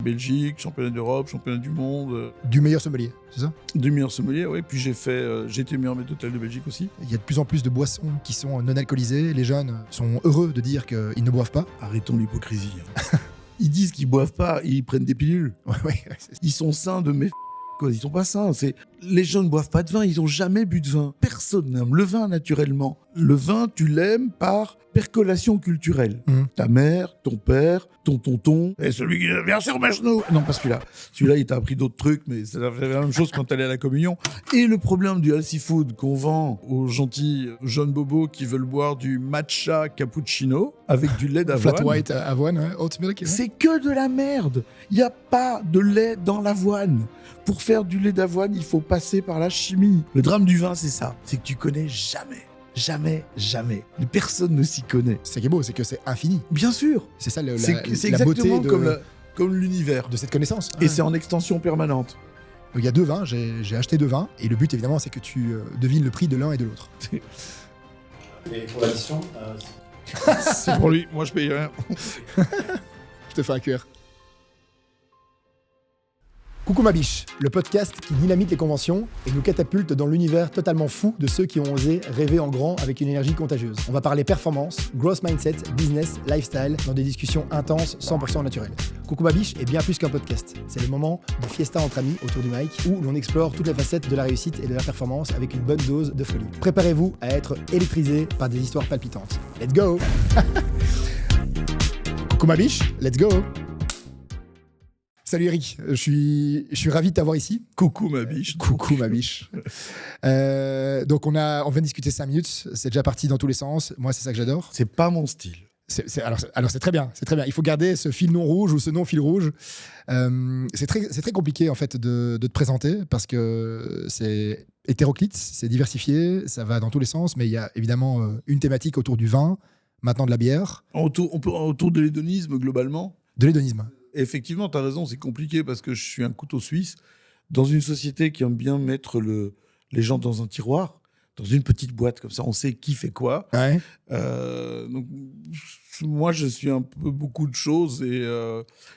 Belgique, championnat d'Europe, championnat du monde. Du meilleur sommelier, c'est ça? Du meilleur sommelier, oui. Puis j'ai été meilleur maître d'hôtel de Belgique aussi. Il y a de plus en plus de boissons qui sont non alcoolisées. Les jeunes sont heureux de dire qu'ils ne boivent pas. Arrêtons l'hypocrisie. Ils disent qu'ils boivent pas, ils prennent des pilules. Ouais. Ils sont sains de mes quoi. Ils sont pas sains. Les gens ne boivent pas de vin, ils ont jamais bu de vin. Personne n'aime le vin naturellement. Le vin, tu l'aimes par percolation culturelle. Ta mère, ton père, ton tonton, et celui qui est bien sûr Macheneau. Non, pas celui-là. Celui-là, il t'a appris d'autres trucs, mais c'est la même chose quand t'allais à la communion. Et le problème du healthy food qu'on vend aux gentils jeunes bobos qui veulent boire du matcha cappuccino avec du lait d'avoine. Flat white avoine, ouais. Oat milk. Ouais. C'est que de la merde. Il n'y a pas de lait dans l'avoine. Pour faire du lait d'avoine, il faut passer par la chimie. Le drame du vin, c'est ça. C'est que tu connais jamais. Jamais. Personne ne s'y connaît. Ce qui est beau, c'est que c'est infini. Bien sûr. C'est ça C'est la beauté exactement comme l'univers. de cette connaissance. Et c'est en extension permanente. Il y a 2 vins, j'ai acheté 2 vins, et le but évidemment c'est que tu devines le prix de l'un et de l'autre. Et pour l'addition, C'est pour lui. Moi, je paye rien. Je te fais un QR. Coucou ma biche, le podcast qui dynamite les conventions et nous catapulte dans l'univers totalement fou de ceux qui ont osé rêver en grand avec une énergie contagieuse. On va parler performance, growth mindset, business, lifestyle dans des discussions intenses 100% naturelles. Coucou ma biche est bien plus qu'un podcast. C'est le moment de fiesta entre amis autour du mic où l'on explore toutes les facettes de la réussite et de la performance avec une bonne dose de folie. Préparez-vous à être électrisé par des histoires palpitantes. Let's go. Coucou ma biche, let's go. Salut Eric, je suis ravi de t'avoir ici. Coucou ma biche. Coucou ma biche. Donc on vient de discuter 5 minutes, c'est déjà parti dans tous les sens. Moi c'est ça que j'adore. C'est pas mon style. Alors c'est très bien, c'est très bien. Il faut garder ce fil non rouge ou ce non fil rouge. C'est très compliqué en fait de te présenter parce que c'est hétéroclite, c'est diversifié, ça va dans tous les sens, mais il y a évidemment une thématique autour du vin, maintenant de la bière. Autour de l'hédonisme globalement. De l'hédonisme. Effectivement, tu as raison, c'est compliqué parce que je suis un couteau suisse dans une société qui aime bien mettre les gens dans un tiroir, dans une petite boîte, comme ça on sait qui fait quoi. Ouais. Donc, moi, je suis un peu beaucoup de choses et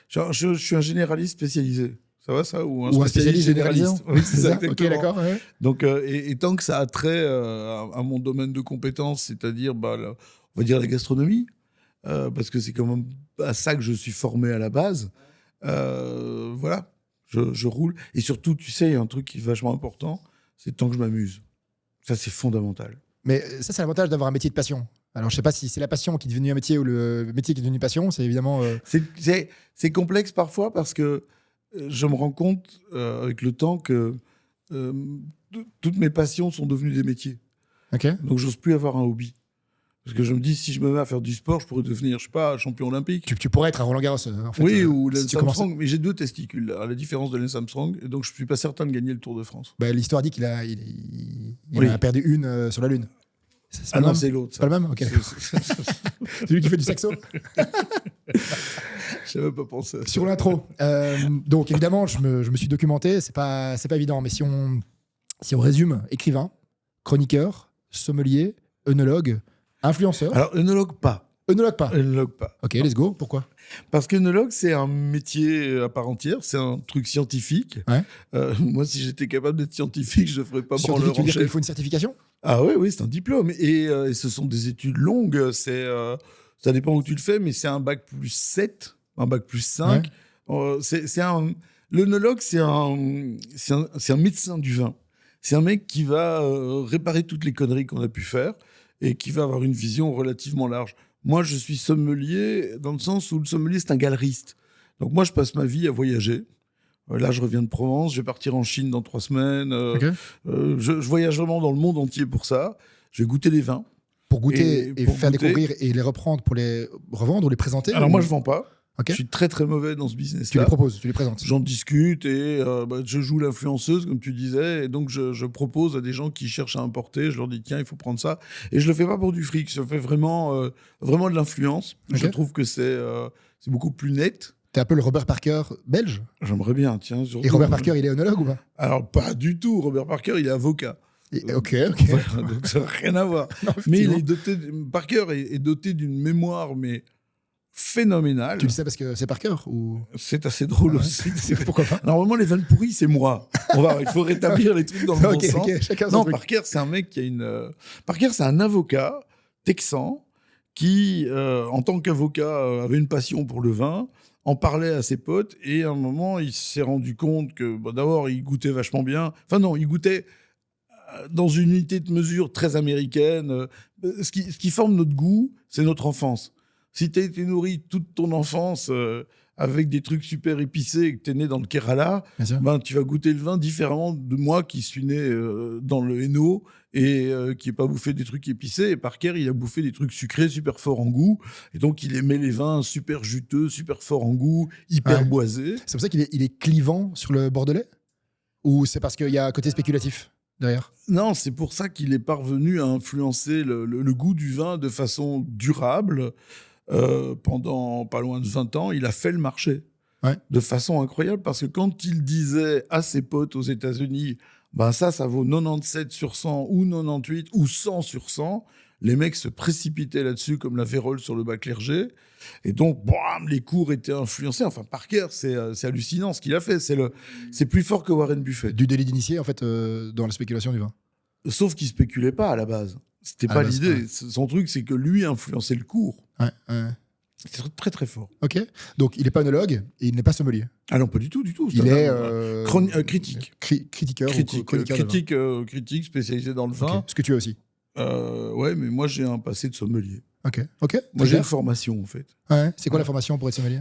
je suis un généraliste spécialisé. Ça va ça? Ou un spécialiste généraliste. Oui, c'est ça, Ok, d'accord. Ouais. Donc, et tant que ça a trait à mon domaine de compétences, c'est-à-dire, on va dire la gastronomie, parce que c'est quand même à ça que je suis formé à la base. Voilà, je roule. Et surtout, tu sais, il y a un truc qui est vachement important, c'est tant que je m'amuse. Ça, c'est fondamental. Mais ça, c'est l'avantage d'avoir un métier de passion. Alors, je sais pas si c'est la passion qui est devenue un métier ou le métier qui est devenu passion. C'est évidemment... C'est complexe parfois parce que je me rends compte avec le temps que toutes mes passions sont devenues des métiers. Ok. Donc, j'ose plus avoir un hobby. Parce que je me dis, si je me mets à faire du sport, je pourrais devenir, je sais pas, champion olympique. Tu pourrais être à Roland-Garros, en fait. Oui, ou Lance si Armstrong, mais j'ai 2 testicules, à la différence de Lance Armstrong, et donc je suis pas certain de gagner le Tour de France. Bah, l'histoire dit qu'il Oui. a perdu une sur la Lune. Ah non, c'est l'autre. C'est pas le même? Ok, d'accord. C'est lui qui fait du saxo. Je n'avais pas pensé à ça. Sur l'intro. Donc, évidemment, je me suis documenté. C'est pas évident, mais si on résume, écrivain, chroniqueur, sommelier, œnologue, influenceur. Alors, œnologue pas. Œnologue pas. Œnologue pas. Ok, let's go. Pourquoi? Parce qu'œnologue, c'est un métier à part entière, c'est un truc scientifique. Ouais. Moi, si j'étais capable d'être scientifique, je ne ferais pas Scientifique, branleur tu veux en dire qu'il chef. faut une certification? Ah oui, c'est un diplôme. Et ce sont des études longues. Ça dépend où tu le fais, mais c'est un bac plus 7, un bac plus 5. Ouais. L'œnologue, c'est un médecin du vin. C'est un mec qui va réparer toutes les conneries qu'on a pu faire et qui va avoir une vision relativement large. Moi, je suis sommelier dans le sens où le sommelier, c'est un galeriste. Donc moi, je passe ma vie à voyager. Là, je reviens de Provence, je vais partir en Chine dans 3 semaines. Ok. Je voyage vraiment dans le monde entier pour ça. Je vais goûter les vins. Pour goûter et pour faire goûter. découvrir et les reprendre pour les revendre ou les présenter? Alors moi, je ne vends pas. Ok. Je suis très, très mauvais dans ce business-là. Tu les proposes, tu les présentes. J'en discute et je joue l'influenceuse, comme tu disais. Et donc, je propose à des gens qui cherchent à importer. Je leur dis, tiens, il faut prendre ça. Et je ne le fais pas pour du fric. Je fais vraiment de l'influence. Ok. Je trouve que c'est beaucoup plus net. T'es un peu le Robert Parker belge. J'aimerais bien, tiens. Surtout, Et Robert Parker, il est œnologue ou pas? Alors, pas du tout. Robert Parker, il est avocat. Ok. Voilà, donc ça n'a rien à voir. Non, Mais effectivement. Parker est doté d'une mémoire, mais phénoménal. Tu dis ça parce que c'est Parker ou... C'est assez drôle aussi. Pourquoi pas? Normalement, les vannes pourries, c'est moi. Il faut rétablir les trucs dans le bon Ok, sens. ok, chacun son Non, truc. Parker, c'est un mec qui a une. Parker, c'est un avocat texan qui, en tant qu'avocat, avait une passion pour le vin, en parlait à ses potes, et à un moment, il s'est rendu compte que, d'abord, il goûtait vachement bien. Enfin, non, il goûtait dans une unité de mesure très américaine. Ce qui forme notre goût, c'est notre enfance. Si tu as été nourri toute ton enfance avec des trucs super épicés et que tu es né dans le Kerala, Bien sûr. tu vas goûter le vin différemment de moi qui suis né dans le Hainaut et qui n'ai pas bouffé des trucs épicés. Et Parker, il a bouffé des trucs sucrés super forts en goût. Et donc, il aimait les vins super juteux, super forts en goût, hyper Ouais. boisés. C'est pour ça qu'il est clivant sur le bordelais? Ou c'est parce qu'il y a un côté spéculatif derrière? Non, c'est pour ça qu'il est parvenu à influencer le goût du vin de façon durable. Pendant pas loin de 20 ans, il a fait le marché de façon incroyable, parce que quand il disait à ses potes aux États-Unis, ça vaut 97 sur 100 ou 98 ou 100 sur 100, les mecs se précipitaient là-dessus comme la vérole sur le bas clergé. Et donc, bam, les cours étaient influencés. Enfin, Parker, c'est hallucinant ce qu'il a fait. C'est plus fort que Warren Buffett. Du délit d'initié, en fait, dans la spéculation du vin. Sauf qu'il spéculait pas à la base. C'était À pas la base, l'idée. ouais. Son truc, c'est que lui influençait le cours. Ouais. C'est très, très fort. Ok. Donc, il n'est pas œnologue et il n'est pas sommelier. Ah non, pas du tout, du tout. Il est critique. Critiqueur ou chroniqueur de vin. Critique spécialisé dans le vin. Ok. Ce que tu es aussi. Ouais, mais moi, j'ai un passé de sommelier. Ok. Moi, Très j'ai une clair. formation, en fait. Ouais. C'est quoi la Ouais. formation pour être sommelier?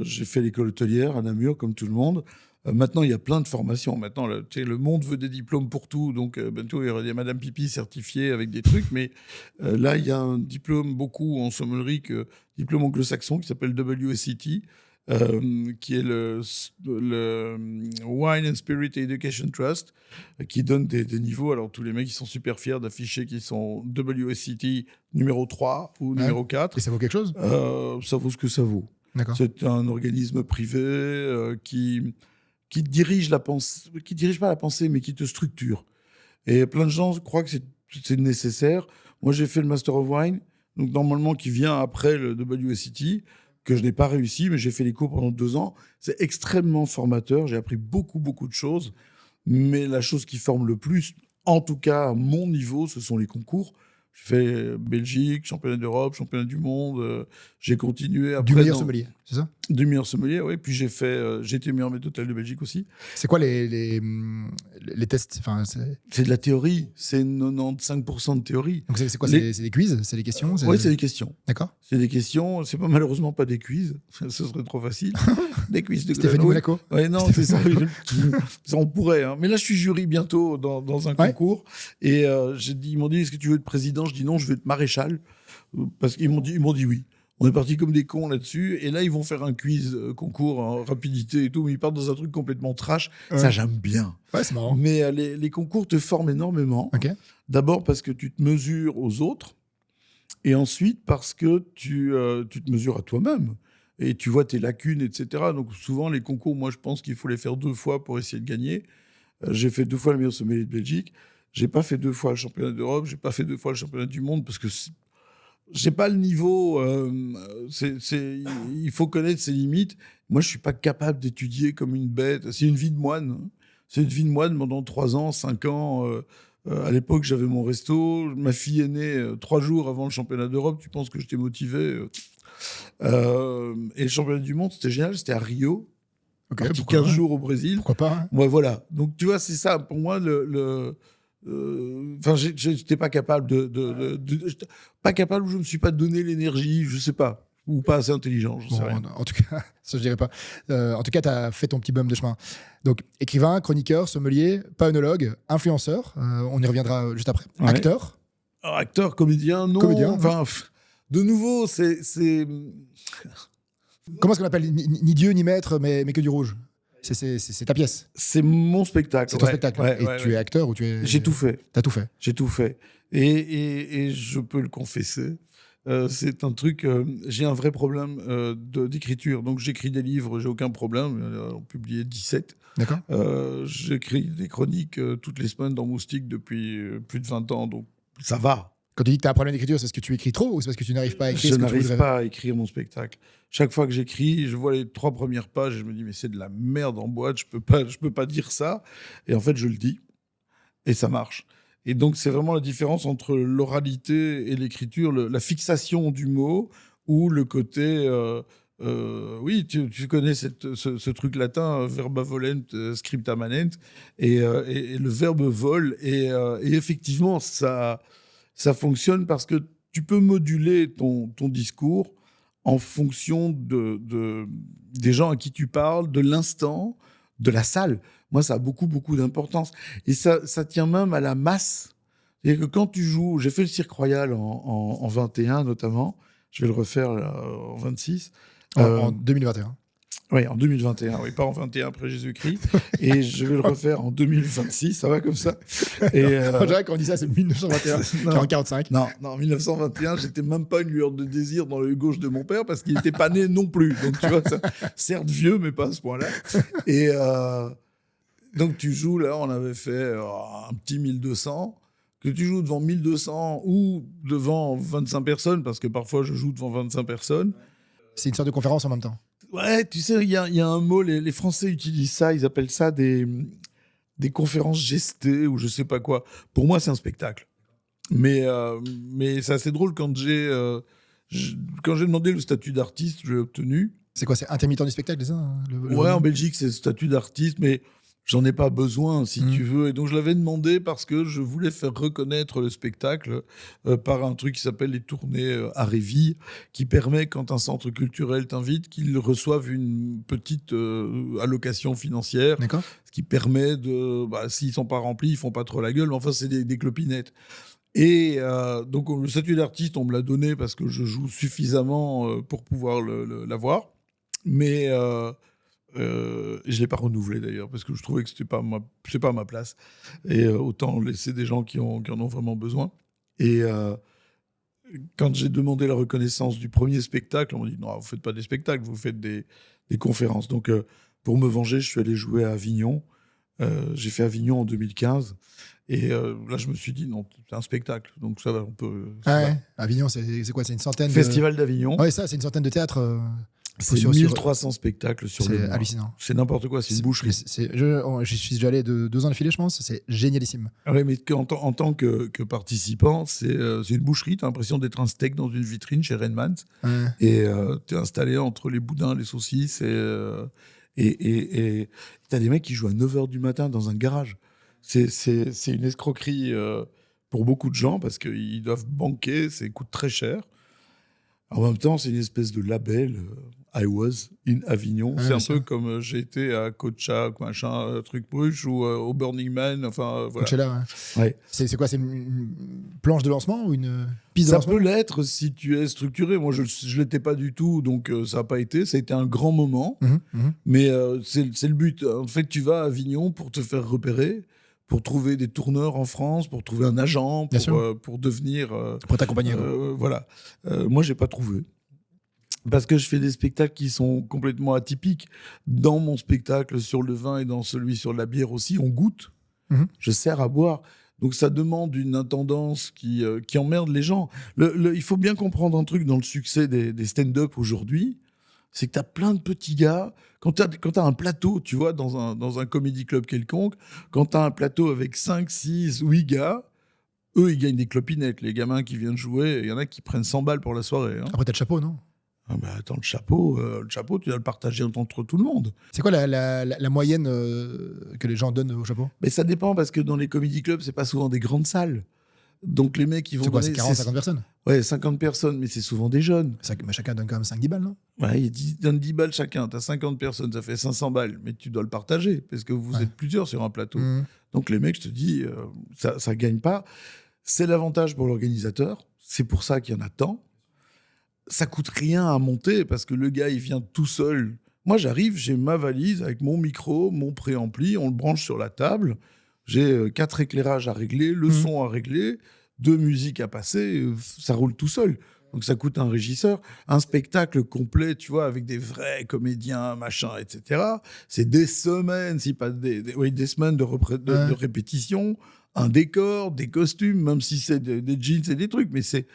J'ai fait l'école hôtelière à Namur, comme tout le monde. Maintenant, il y a plein de formations. Maintenant, le monde veut des diplômes pour tout. Donc, bientôt, il y a Madame Pipi certifiée avec des trucs. Mais là, il y a un diplôme beaucoup en sommellerie, diplôme anglo-saxon, qui s'appelle WSET, qui est le Wine and Spirit Education Trust, qui donne des niveaux. Alors, tous les mecs, ils sont super fiers d'afficher qu'ils sont WSET numéro 3 ou numéro 4. Et ça vaut quelque chose? Ça vaut ce que ça vaut. D'accord. C'est un organisme privé qui dirige la pensée, qui dirige pas la pensée, mais qui te structure. Et plein de gens croient que c'est nécessaire. Moi, j'ai fait le Master of Wine, donc normalement qui vient après le WSET, que je n'ai pas réussi, mais j'ai fait les cours pendant 2 ans. C'est extrêmement formateur. J'ai appris beaucoup, beaucoup de choses. Mais la chose qui forme le plus, en tout cas à mon niveau, ce sont les concours. J'ai fait Belgique, championnat d'Europe, championnat du monde. J'ai continué après. Du meilleur sommelier, c'est ça? Du meilleur sommelier, oui. Puis j'ai été meilleur maître d'hôtel de Belgique aussi. C'est quoi les tests? Enfin, C'est de la théorie. C'est 95% de théorie. donc c'est quoi? Les- C'est des quiz? C'est des questions? Oui, c'est des questions. D'accord. C'est des questions. C'est pas malheureusement pas des quiz. Ce serait trop facile. Des quiz de Stéphanie grenouille. Monaco? Ouais, non, c'est ça. Ça, on pourrait. Hein. Mais là, je suis jury bientôt dans un concours. Et ils m'ont dit, est-ce que tu veux être président? Je dis non, je veux être maréchal. Parce qu'ils m'ont dit oui. On est parti comme des cons là-dessus. Et là, ils vont faire un quiz concours en rapidité et tout. Mais ils partent dans un truc complètement trash. Ouais. Ça, j'aime bien. Ouais, c'est marrant. Mais les concours te forment énormément. Ok. D'abord parce que tu te mesures aux autres. Et ensuite parce que tu te mesures à toi-même. Et tu vois tes lacunes, etc. Donc souvent, les concours, moi, je pense qu'il faut les faire 2 fois pour essayer de gagner. J'ai fait 2 fois le meilleur sommelier de Belgique. J'ai pas fait 2 fois le championnat d'Europe. J'ai pas fait 2 fois le championnat du monde parce que j'ai pas le niveau. Il faut connaître ses limites. Moi, je suis pas capable d'étudier comme une bête. C'est une vie de moine. Hein. C'est une vie de moine pendant 3 ans, 5 ans. À l'époque, j'avais mon resto. Ma fille est née 3 jours avant le championnat d'Europe. Tu penses que j'étais motivé et le championnat du monde, c'était génial. C'était à Rio. Ok. Parti Pourquoi 15 pas? jours au Brésil. Pourquoi pas? Hein? Ouais, voilà. Donc, tu vois, c'est ça. Pour moi, enfin, j'étais pas capable pas capable, ou je me suis pas donné l'énergie, je sais pas, ou pas assez intelligent, je sais rien. En tout cas, ça je dirais pas. En tout cas, tu as fait ton petit bum de chemin. Donc, écrivain, chroniqueur, sommelier, pas œnologue, influenceur, on y reviendra juste après. Ouais. Acteur. Alors, acteur, comédien, non. Comédien, Enfin, de nouveau, c'est Comment est-ce qu'on appelle ni Dieu ni maître, mais que du rouge? C'est ta pièce. mon spectacle. C'est ton ouais. spectacle. Ouais, Et ouais, tu ouais. es acteur ou tu es... J'ai tout fait. T'as tout fait. J'ai tout fait. Et je peux le confesser. C'est un truc. J'ai un vrai problème d'écriture. Donc, j'écris des livres, j'ai aucun problème. On publié 17. D'accord. J'écris des chroniques toutes les semaines dans Moustique depuis plus de 20 ans. Donc, ça va. Quand tu dis que tu as un problème d'écriture, c'est parce que tu écris trop ou c'est parce que tu n'arrives pas à écrire Je ce que tu n'arrive voudrais? pas à écrire mon spectacle. Chaque fois que j'écris, je vois les 3 premières pages et je me dis mais c'est de la merde en boîte, je peux pas dire ça. Et en fait, je le dis et ça marche. Et donc c'est vraiment la différence entre l'oralité et l'écriture, la fixation du mot ou le côté oui, tu connais ce truc latin, verba volent, scripta manent, et le verbe vole. Et effectivement, ça fonctionne parce que tu peux moduler ton discours en fonction des gens à qui tu parles, de l'instant, de la salle. Moi, ça a beaucoup, beaucoup d'importance. Et ça tient même à la masse. C'est-à-dire que quand tu joues, j'ai fait le Cirque Royal en 21 notamment, je vais le refaire là, en 26. En 2021. Oui, en 2021, oui, pas en 21 après Jésus-Christ. Et je vais le refaire en 2026, ça va comme ça. Et Je dirais qu'on dit ça, c'est 1921, Non. 40-45. Non, en 1921, j'étais même pas une lueur de désir dans l'œil gauche de mon père parce qu'il n'était pas né non plus. Donc, tu vois, certes vieux, mais pas à ce point-là. Et donc, tu joues, là, on avait fait un petit 1200. Que tu joues devant 1200 ou devant 25 personnes, parce que parfois, je joue devant 25 personnes. C'est une sorte de conférence en même temps. Ouais, tu sais, il y a un mot, les Français utilisent ça, ils appellent ça des conférences gestées ou je sais pas quoi. Pour moi, c'est un spectacle. Mais c'est assez drôle quand j'ai demandé le statut d'artiste, je l'ai obtenu. C'est quoi, c'est intermittent du spectacle, c'est ça Ouais, en Belgique, c'est le statut d'artiste, mais j'en ai pas besoin, si tu veux. Et donc, je l'avais demandé parce que je voulais faire reconnaître le spectacle par un truc qui s'appelle les tournées à Réville, qui permet, quand un centre culturel t'invite, qu'ils reçoivent une petite allocation financière. D'accord. Ce qui permet s'ils sont pas remplis, ils font pas trop la gueule, mais enfin, c'est des clopinettes. Et donc, le statut d'artiste, on me l'a donné parce que je joue suffisamment pour pouvoir l'avoir. Mais je ne l'ai pas renouvelé d'ailleurs parce que je trouvais que c'est pas ma place. Et autant laisser des gens qui en ont vraiment besoin. Et quand j'ai demandé la reconnaissance du premier spectacle, on m'a dit non, vous faites pas des spectacles, vous faites des conférences. Donc pour me venger, je suis allé jouer à Avignon. J'ai fait Avignon en 2015. Et là, je me suis dit, non, c'est un spectacle. Donc ça va, on peut. Avignon, c'est quoi? C'est une centaine Festival d'Avignon. Ouais, ça, c'est une centaine de théâtres. C'est 1300 spectacles sur le mois. C'est hallucinant. C'est n'importe quoi, c'est une boucherie. J'y suis déjà allé 2 ans d'affilée, je pense. C'est génialissime. Oui, mais en tant que participant, c'est une boucherie. Tu as l'impression d'être un steak dans une vitrine chez Rainmans. Ouais. Et tu es installé entre les boudins, les saucisses. Et tu as des mecs qui jouent à 9h du matin dans un garage. C'est une escroquerie pour beaucoup de gens parce qu'ils doivent banquer, ça coûte très cher. En même temps, c'est une espèce de label. I was in Avignon. Ouais, c'est un ça. peu comme j'ai été à Cocha, machin, truc Bruges, ou au Burning Man. Enfin, voilà. Coachella, ouais. Ouais. C'est quoi? C'est une planche de lancement ou une piste de Ça lancement? peut l'être si tu es structuré. Moi, je ne l'étais pas du tout, donc ça n'a pas été. Ça a été un grand moment, mais c'est le but. En fait, tu vas à Avignon pour te faire repérer, pour trouver des tourneurs en France, pour trouver un agent, pour devenir... Pour t'accompagner. voilà. Moi, je n'ai pas trouvé. Parce que je fais des spectacles qui sont complètement atypiques. Dans mon spectacle sur le vin et dans celui sur la bière aussi, on goûte. Je sers à boire. Donc ça demande une intendance qui emmerde les gens. Il faut bien comprendre un truc dans le succès des stand-up aujourd'hui, c'est que tu as plein de petits gars. Quand tu as un plateau, tu vois, dans un comedy club quelconque, quand tu as un plateau avec 5, 6, 8 gars, eux, ils gagnent des clopinettes. Les gamins qui viennent jouer, il y en a qui prennent 100 balles pour la soirée. Hein. Après, t'as le chapeau, non? Ah bah attends, le chapeau, tu dois le partager entre tout le monde. C'est quoi la moyenne que les gens donnent au chapeau? Mais ça dépend parce que dans les comedy clubs, c'est pas souvent des grandes salles. Donc les mecs, ils vont C'est quoi? donner... C'est 40, 50 personnes? Ouais, 50 personnes, mais c'est souvent des jeunes. Mais chacun donne quand même 5-10 balles, non? Ouais, ils donnent 10 balles chacun. T'as 50 personnes, ça fait 500 balles. Mais tu dois le partager parce que vous êtes plusieurs sur un plateau. Donc les mecs, je te dis, ça gagne pas. C'est l'avantage pour l'organisateur. C'est pour ça qu'il y en a tant. Ça coûte rien à monter parce que le gars, il vient tout seul. Moi, j'arrive, j'ai ma valise avec mon micro, mon préampli, on le branche sur la table. J'ai 4 éclairages à régler, le son à régler, 2 musiques à passer. Ça roule tout seul. Donc, ça coûte un régisseur. Un spectacle complet, tu vois, avec des vrais comédiens, machin, etc. C'est des semaines, si pas des semaines de répétition. un décor, des costumes, même si c'est des jeans et des trucs, mais c'est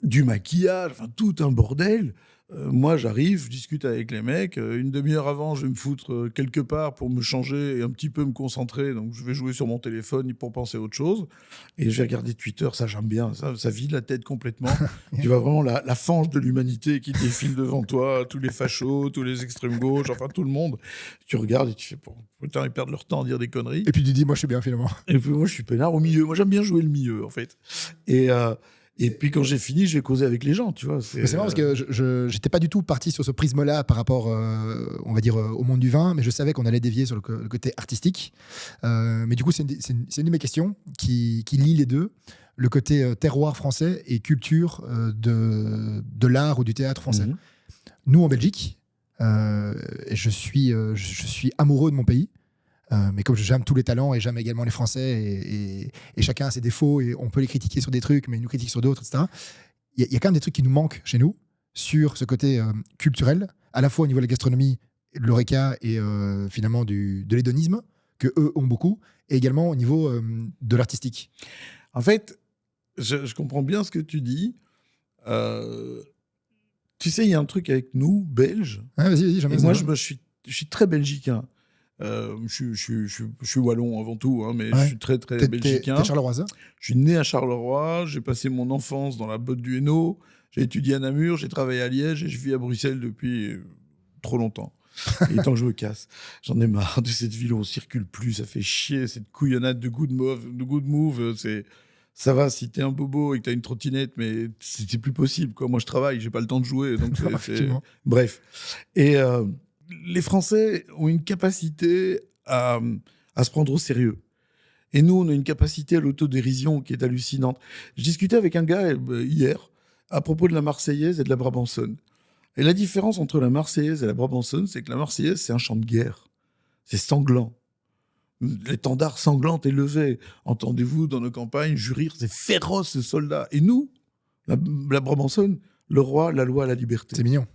du maquillage, enfin tout un bordel. Moi, j'arrive, je discute avec les mecs. Une demi-heure avant, je vais me foutre quelque part pour me changer et un petit peu me concentrer. Donc, je vais jouer sur mon téléphone pour penser à autre chose. Et je vais regarder Twitter, ça j'aime bien. Ça vide la tête complètement. Tu vois vraiment la fange de l'humanité qui défile devant toi, tous les fachos, tous les extrêmes gauche, enfin tout le monde. Tu regardes et tu fais, putain, ils perdent leur temps à dire des conneries. Et puis tu dis, moi je suis bien finalement. Et puis moi, je suis peinard au milieu. Moi, j'aime bien jouer le milieu, en fait. Et puis quand j'ai fini, je vais causer avec les gens, tu vois. C'est marrant parce que je n'étais pas du tout parti sur ce prisme-là par rapport, on va dire, au monde du vin, mais je savais qu'on allait dévier sur le côté artistique. Mais du coup, c'est une de mes questions qui lie les deux, le côté terroir français et culture de l'art ou du théâtre français. Mhm. Nous, en Belgique, je suis amoureux de mon pays. Mais comme j'aime tous les talents et j'aime également les Français et chacun a ses défauts et on peut les critiquer sur des trucs mais ils nous critiquent sur d'autres, etc. Il y a quand même des trucs qui nous manquent chez nous sur ce côté culturel, à la fois au niveau de la gastronomie, de l'oreca et finalement de l'hédonisme que eux ont beaucoup, et également au niveau de l'artistique. En fait, je comprends bien ce que tu dis. Tu sais, il y a un truc avec nous, Belges. Ah, vas-y, Et moi, je suis très belgicain. Je suis wallon avant tout, hein, mais je suis très, très belgicain. T'es charleroi. Je suis né à Charleroi, j'ai passé mon enfance dans la botte du Hainaut, j'ai étudié à Namur, j'ai travaillé à Liège et je vis à Bruxelles depuis trop longtemps. Et tant que je me casse, j'en ai marre de cette ville où on circule plus, ça fait chier, cette couillonnade de good move, ça va si t'es un bobo et que t'as une trottinette, mais c'est plus possible, quoi. Moi, je travaille, j'ai pas le temps de jouer, donc bref. Et les Français ont une capacité à se prendre au sérieux. Et nous, on a une capacité à l'autodérision qui est hallucinante. Je discutais avec un gars hier à propos de la Marseillaise et de la Brabançonne. Et la différence entre la Marseillaise et la Brabançonne, c'est que la Marseillaise, c'est un chant de guerre. C'est sanglant. L'étendard sanglante est levé. Entendez-vous dans nos campagnes jurir ces féroces soldats. Et nous, la Brabançonne, le roi, la loi, la liberté. C'est mignon.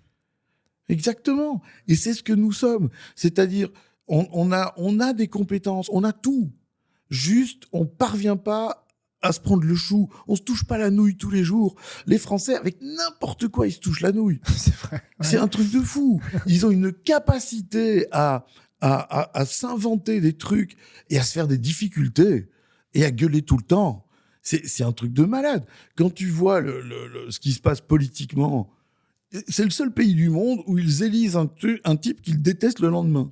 Exactement. Et c'est ce que nous sommes. C'est-à-dire, on a des compétences, on a tout. Juste, on parvient pas à se prendre le chou. On se touche pas la nouille tous les jours. Les Français, avec n'importe quoi, ils se touchent la nouille. C'est vrai. Ouais. C'est un truc de fou. Ils ont une capacité à s'inventer des trucs et à se faire des difficultés et à gueuler tout le temps. C'est un truc de malade. Quand tu vois ce qui se passe politiquement, c'est le seul pays du monde où ils élisent un type qu'ils détestent le lendemain.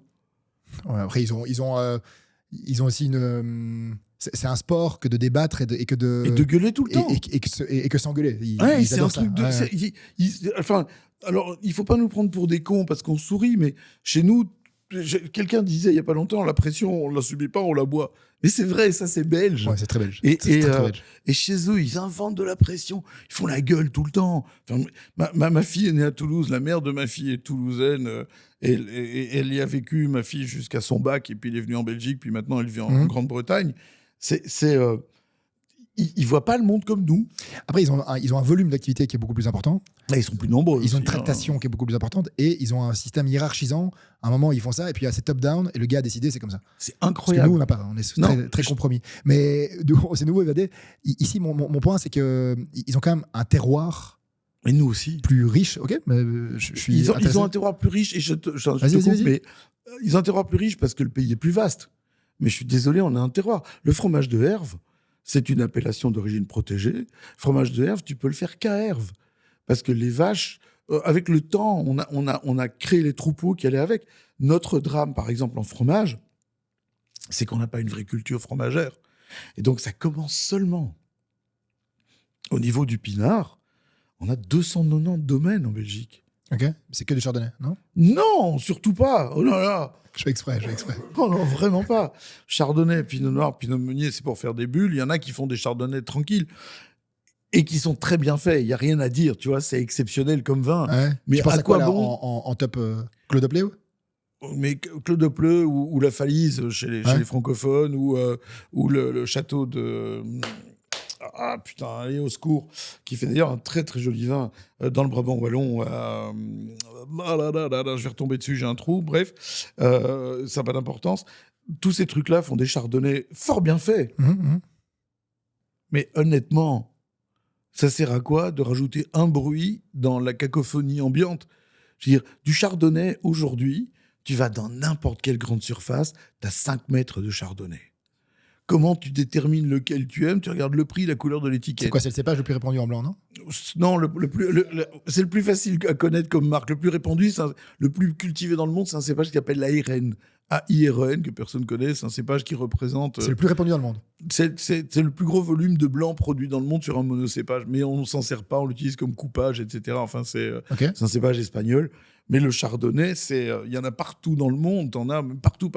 Ouais, après, ils ont aussi une. C'est un sport que de débattre et que de. Et de gueuler tout le temps. Et que s'engueuler. Ouais, c'est un truc de. Ouais. Enfin, alors, il faut pas nous prendre pour des cons parce qu'on sourit, mais chez nous, quelqu'un disait il y a pas longtemps, la pression, on la subit pas, on la boit. Mais c'est vrai, ça c'est belge. Ouais, c'est très belge. Très belge. Et chez eux, ils inventent de la pression. Ils font la gueule tout le temps. Enfin, ma fille est née à Toulouse. La mère de ma fille est toulousaine. Et elle y a vécu, ma fille, jusqu'à son bac. Et puis, elle est venue en Belgique. Puis maintenant, elle vit en Grande-Bretagne. Ils voient pas le monde comme nous. Après, ils ont un volume d'activité qui est beaucoup plus important. Là, ils sont plus nombreux. Ils ont une tractation qui est beaucoup plus importante. Et ils ont un système hiérarchisant. À un moment, ils font ça. Et puis, il y a ces top-down. Et le gars a décidé, c'est comme ça. C'est incroyable. Parce que nous, on n'a pas. On est très, très compromis. Mais c'est nouveau évadé. Ici, mon point, c'est qu'ils ont quand même un terroir. Et nous aussi. Plus riche. OK, mais ils ont un terroir plus riche. Et je te coupe, mais ils ont un terroir plus riche parce que le pays est plus vaste. Mais je suis désolé, on a un terroir. Le fromage de Herve, c'est une appellation d'origine protégée. Fromage de Herve, tu peux le faire qu'à Herve. Parce que les vaches, avec le temps, on a créé les troupeaux qui allaient avec. Notre drame, par exemple, en fromage, c'est qu'on n'a pas une vraie culture fromagère. Et donc, ça commence seulement. Au niveau du pinard, on a 290 domaines en Belgique. OK. C'est que du chardonnay, non? Non, surtout pas. Oh là là. Je fais exprès. Oh non, vraiment pas. Chardonnay, Pinot Noir, Pinot Meunier, c'est pour faire des bulles. Il y en a qui font des chardonnays tranquilles et qui sont très bien faits. Il n'y a rien à dire, tu vois, c'est exceptionnel comme vin. Ouais. Mais tu penses à quoi là, bon en top Claude Pleu? Mais Claude de Pleu ou la Falise chez les francophones ou le château de... ah putain, allez au secours, qui fait d'ailleurs un très très joli vin dans le Brabant wallon. Je vais retomber dessus, j'ai un trou. Bref, ça n'a pas d'importance. Tous ces trucs-là font des chardonnays fort bien faits. Mais honnêtement, ça sert à quoi de rajouter un bruit dans la cacophonie ambiante? Je veux dire, du chardonnay, aujourd'hui, tu vas dans n'importe quelle grande surface, tu as 5 mètres de chardonnay. Comment tu détermines lequel tu aimes? Tu regardes le prix, la couleur de l'étiquette. C'est quoi, c'est le cépage le plus répandu en blanc, non? Non, c'est le plus facile à connaître comme marque. Le plus répandu, le plus cultivé dans le monde, c'est un cépage qui s'appelle l'AIRN. AIRN, que personne ne connaît. C'est un cépage qui représente... C'est le plus répandu dans le monde. C'est le plus gros volume de blanc produit dans le monde sur un monocépage. Mais on ne s'en sert pas, on l'utilise comme coupage, etc. Enfin, c'est un cépage espagnol. Mais le chardonnay, il y en a partout dans le monde. T'en as partout.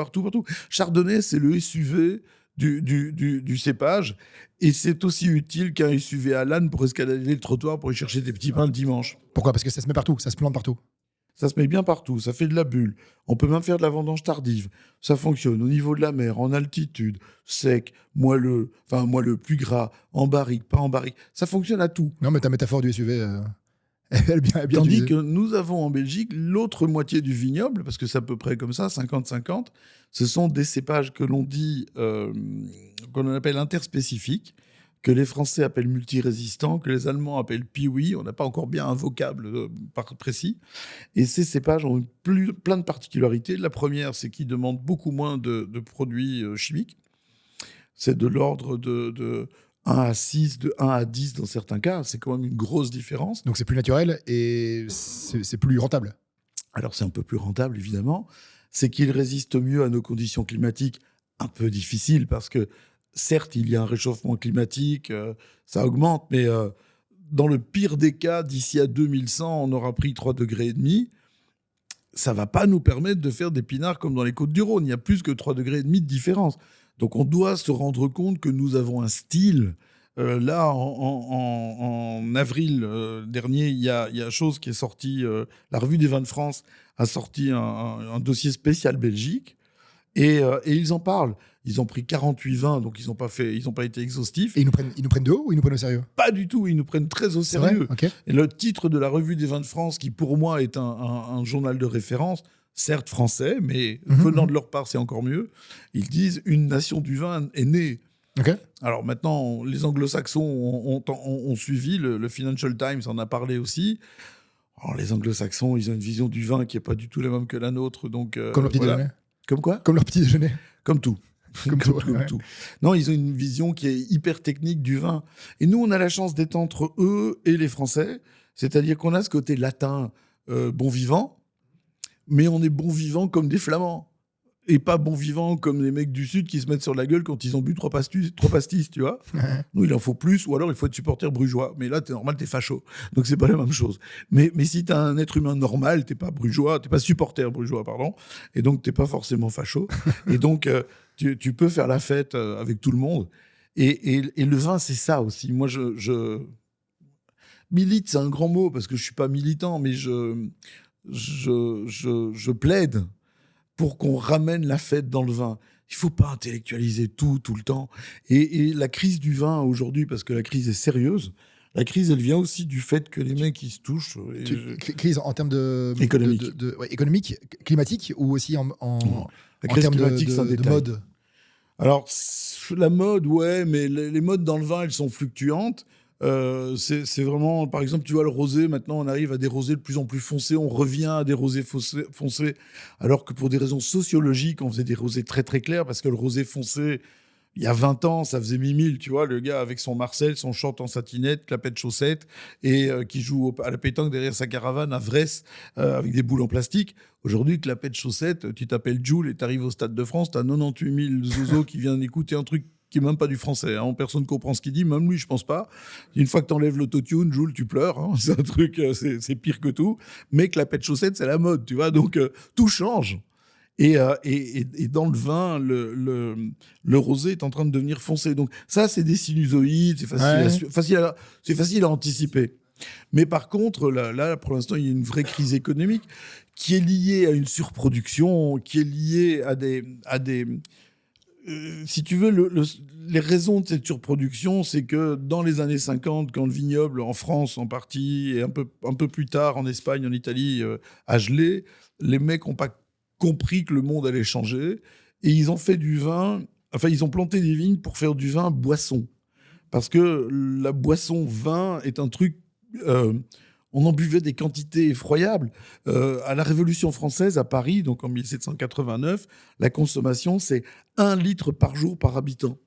Chardonnay, c'est le SUV du cépage. Et c'est aussi utile qu'un SUV à l'âne pour escalader le trottoir pour y chercher des petits pains le dimanche. Pourquoi? Parce que ça se met partout, ça se plante partout. Ça se met bien partout, ça fait de la bulle. On peut même faire de la vendange tardive. Ça fonctionne au niveau de la mer, en altitude, sec, moelleux, plus gras, en barrique, pas en barrique. Ça fonctionne à tout. Non, mais ta métaphore du SUV, elle est bien Tandis utilisée. que nous avons en Belgique l'autre moitié du vignoble, parce que c'est à peu près comme ça, 50-50. Ce sont des cépages que l'on dit, qu'on appelle interspécifiques, que les Français appellent multirésistants, que les Allemands appellent piwi. On n'a pas encore bien un vocable précis. Et ces cépages ont plein de particularités. La première, c'est qu'ils demandent beaucoup moins de produits chimiques. C'est de l'ordre de 1 à 6, de 1 à 10 dans certains cas. C'est quand même une grosse différence. Donc c'est plus naturel et c'est plus rentable. Alors c'est un peu plus rentable, évidemment. C'est qu'ils résistent mieux à nos conditions climatiques un peu difficiles parce que certes, il y a un réchauffement climatique, ça augmente, mais dans le pire des cas, d'ici à 2100, on aura pris 3,5 degrés. Ça ne va pas nous permettre de faire des pinards comme dans les Côtes-du-Rhône. Il y a plus que 3,5 degrés de différence. Donc on doit se rendre compte que nous avons un style. Là, en avril dernier, il y a chose qui est sortie. La Revue des vins de France a sorti un dossier spécial Belgique. Et ils en parlent. Ils ont pris 48 vins, donc ils n'ont pas été exhaustifs. Et ils nous prennent de haut ou ils nous prennent au sérieux? Pas du tout, ils nous prennent très au sérieux. Okay. Et le titre de la Revue des vins de France, qui pour moi est un journal de référence, certes français, mais venant de leur part, c'est encore mieux. Ils disent « Une nation du vin est née ». Okay. Alors maintenant, les anglo-saxons ont suivi, le Financial Times en a parlé aussi. Alors, les anglo-saxons, ils ont une vision du vin qui n'est pas du tout la même que la nôtre. Donc, comme leur petit déjeuner. Comme quoi? Comme leur petit déjeuner. Comme tout. Comme tout. Non, ils ont une vision qui est hyper technique du vin. Et nous, on a la chance d'être entre eux et les Français. C'est-à-dire qu'on a ce côté latin bon vivant, mais on est bon vivant comme des Flamands. Et pas bon vivant comme les mecs du Sud qui se mettent sur la gueule quand ils ont bu 3 pastis, tu vois. Nous, il en faut plus, ou alors il faut être supporter brugeois. Mais là, t'es normal, t'es facho. Donc, c'est pas la même chose. Mais si t'es un être humain normal, t'es pas brugeois, t'es pas supporter brugeois, pardon. Et donc, t'es pas forcément facho. Et donc, tu peux faire la fête avec tout le monde. Et le vin, c'est ça aussi. Moi, je... Milite, c'est un grand mot, parce que je suis pas militant, mais je plaide pour qu'on ramène la fête dans le vin. Il ne faut pas intellectualiser tout le temps. Et la crise du vin aujourd'hui, parce que la crise est sérieuse, la crise, elle vient aussi du fait que les mecs, ils se touchent. Crise en termes de... Économique. Économique, climatique, ou aussi en la crise termes climatique, c'est un de détail. mode? Alors, la mode, ouais, mais les modes dans le vin, elles sont fluctuantes. C'est vraiment, par exemple, tu vois, le rosé, maintenant on arrive à des rosés de plus en plus foncés, on revient à des rosés foncés, alors que pour des raisons sociologiques, on faisait des rosés très très clairs, parce que le rosé foncé, il y a 20 ans, ça faisait mimile, tu vois, le gars avec son Marcel, son short en satinette, clapette chaussette, et qui joue à la pétanque derrière sa caravane à Vresse, avec des boules en plastique. Aujourd'hui, clapette chaussette, tu t'appelles Jules et t'arrives au Stade de France, t'as 98 000 zozos qui viennent écouter un truc qui n'est même pas du français. Hein. Personne ne comprend ce qu'il dit, même lui, je pense pas. Une fois que tu enlèves l'autotune, Jules, tu pleures. Hein. C'est un truc, c'est pire que tout. Mais clapette chaussette, c'est la mode, tu vois. Donc, tout change. Et dans le vin, le rosé est en train de devenir foncé. Donc, ça, c'est des sinusoïdes, c'est facile à anticiper. Mais par contre, là, pour l'instant, il y a une vraie crise économique qui est liée à une surproduction, qui est liée à des si tu veux, les raisons de cette surproduction, c'est que dans les années 50, quand le vignoble, en France en partie, et un peu plus tard en Espagne, en Italie, a gelé, les mecs n'ont pas compris que le monde allait changer. Et ils ont fait du vin, enfin, ils ont planté des vignes pour faire du vin boisson. Parce que la boisson vin est un truc... on en buvait des quantités effroyables. À la Révolution française, à Paris, donc en 1789, la consommation, c'est 1 litre par jour par habitant.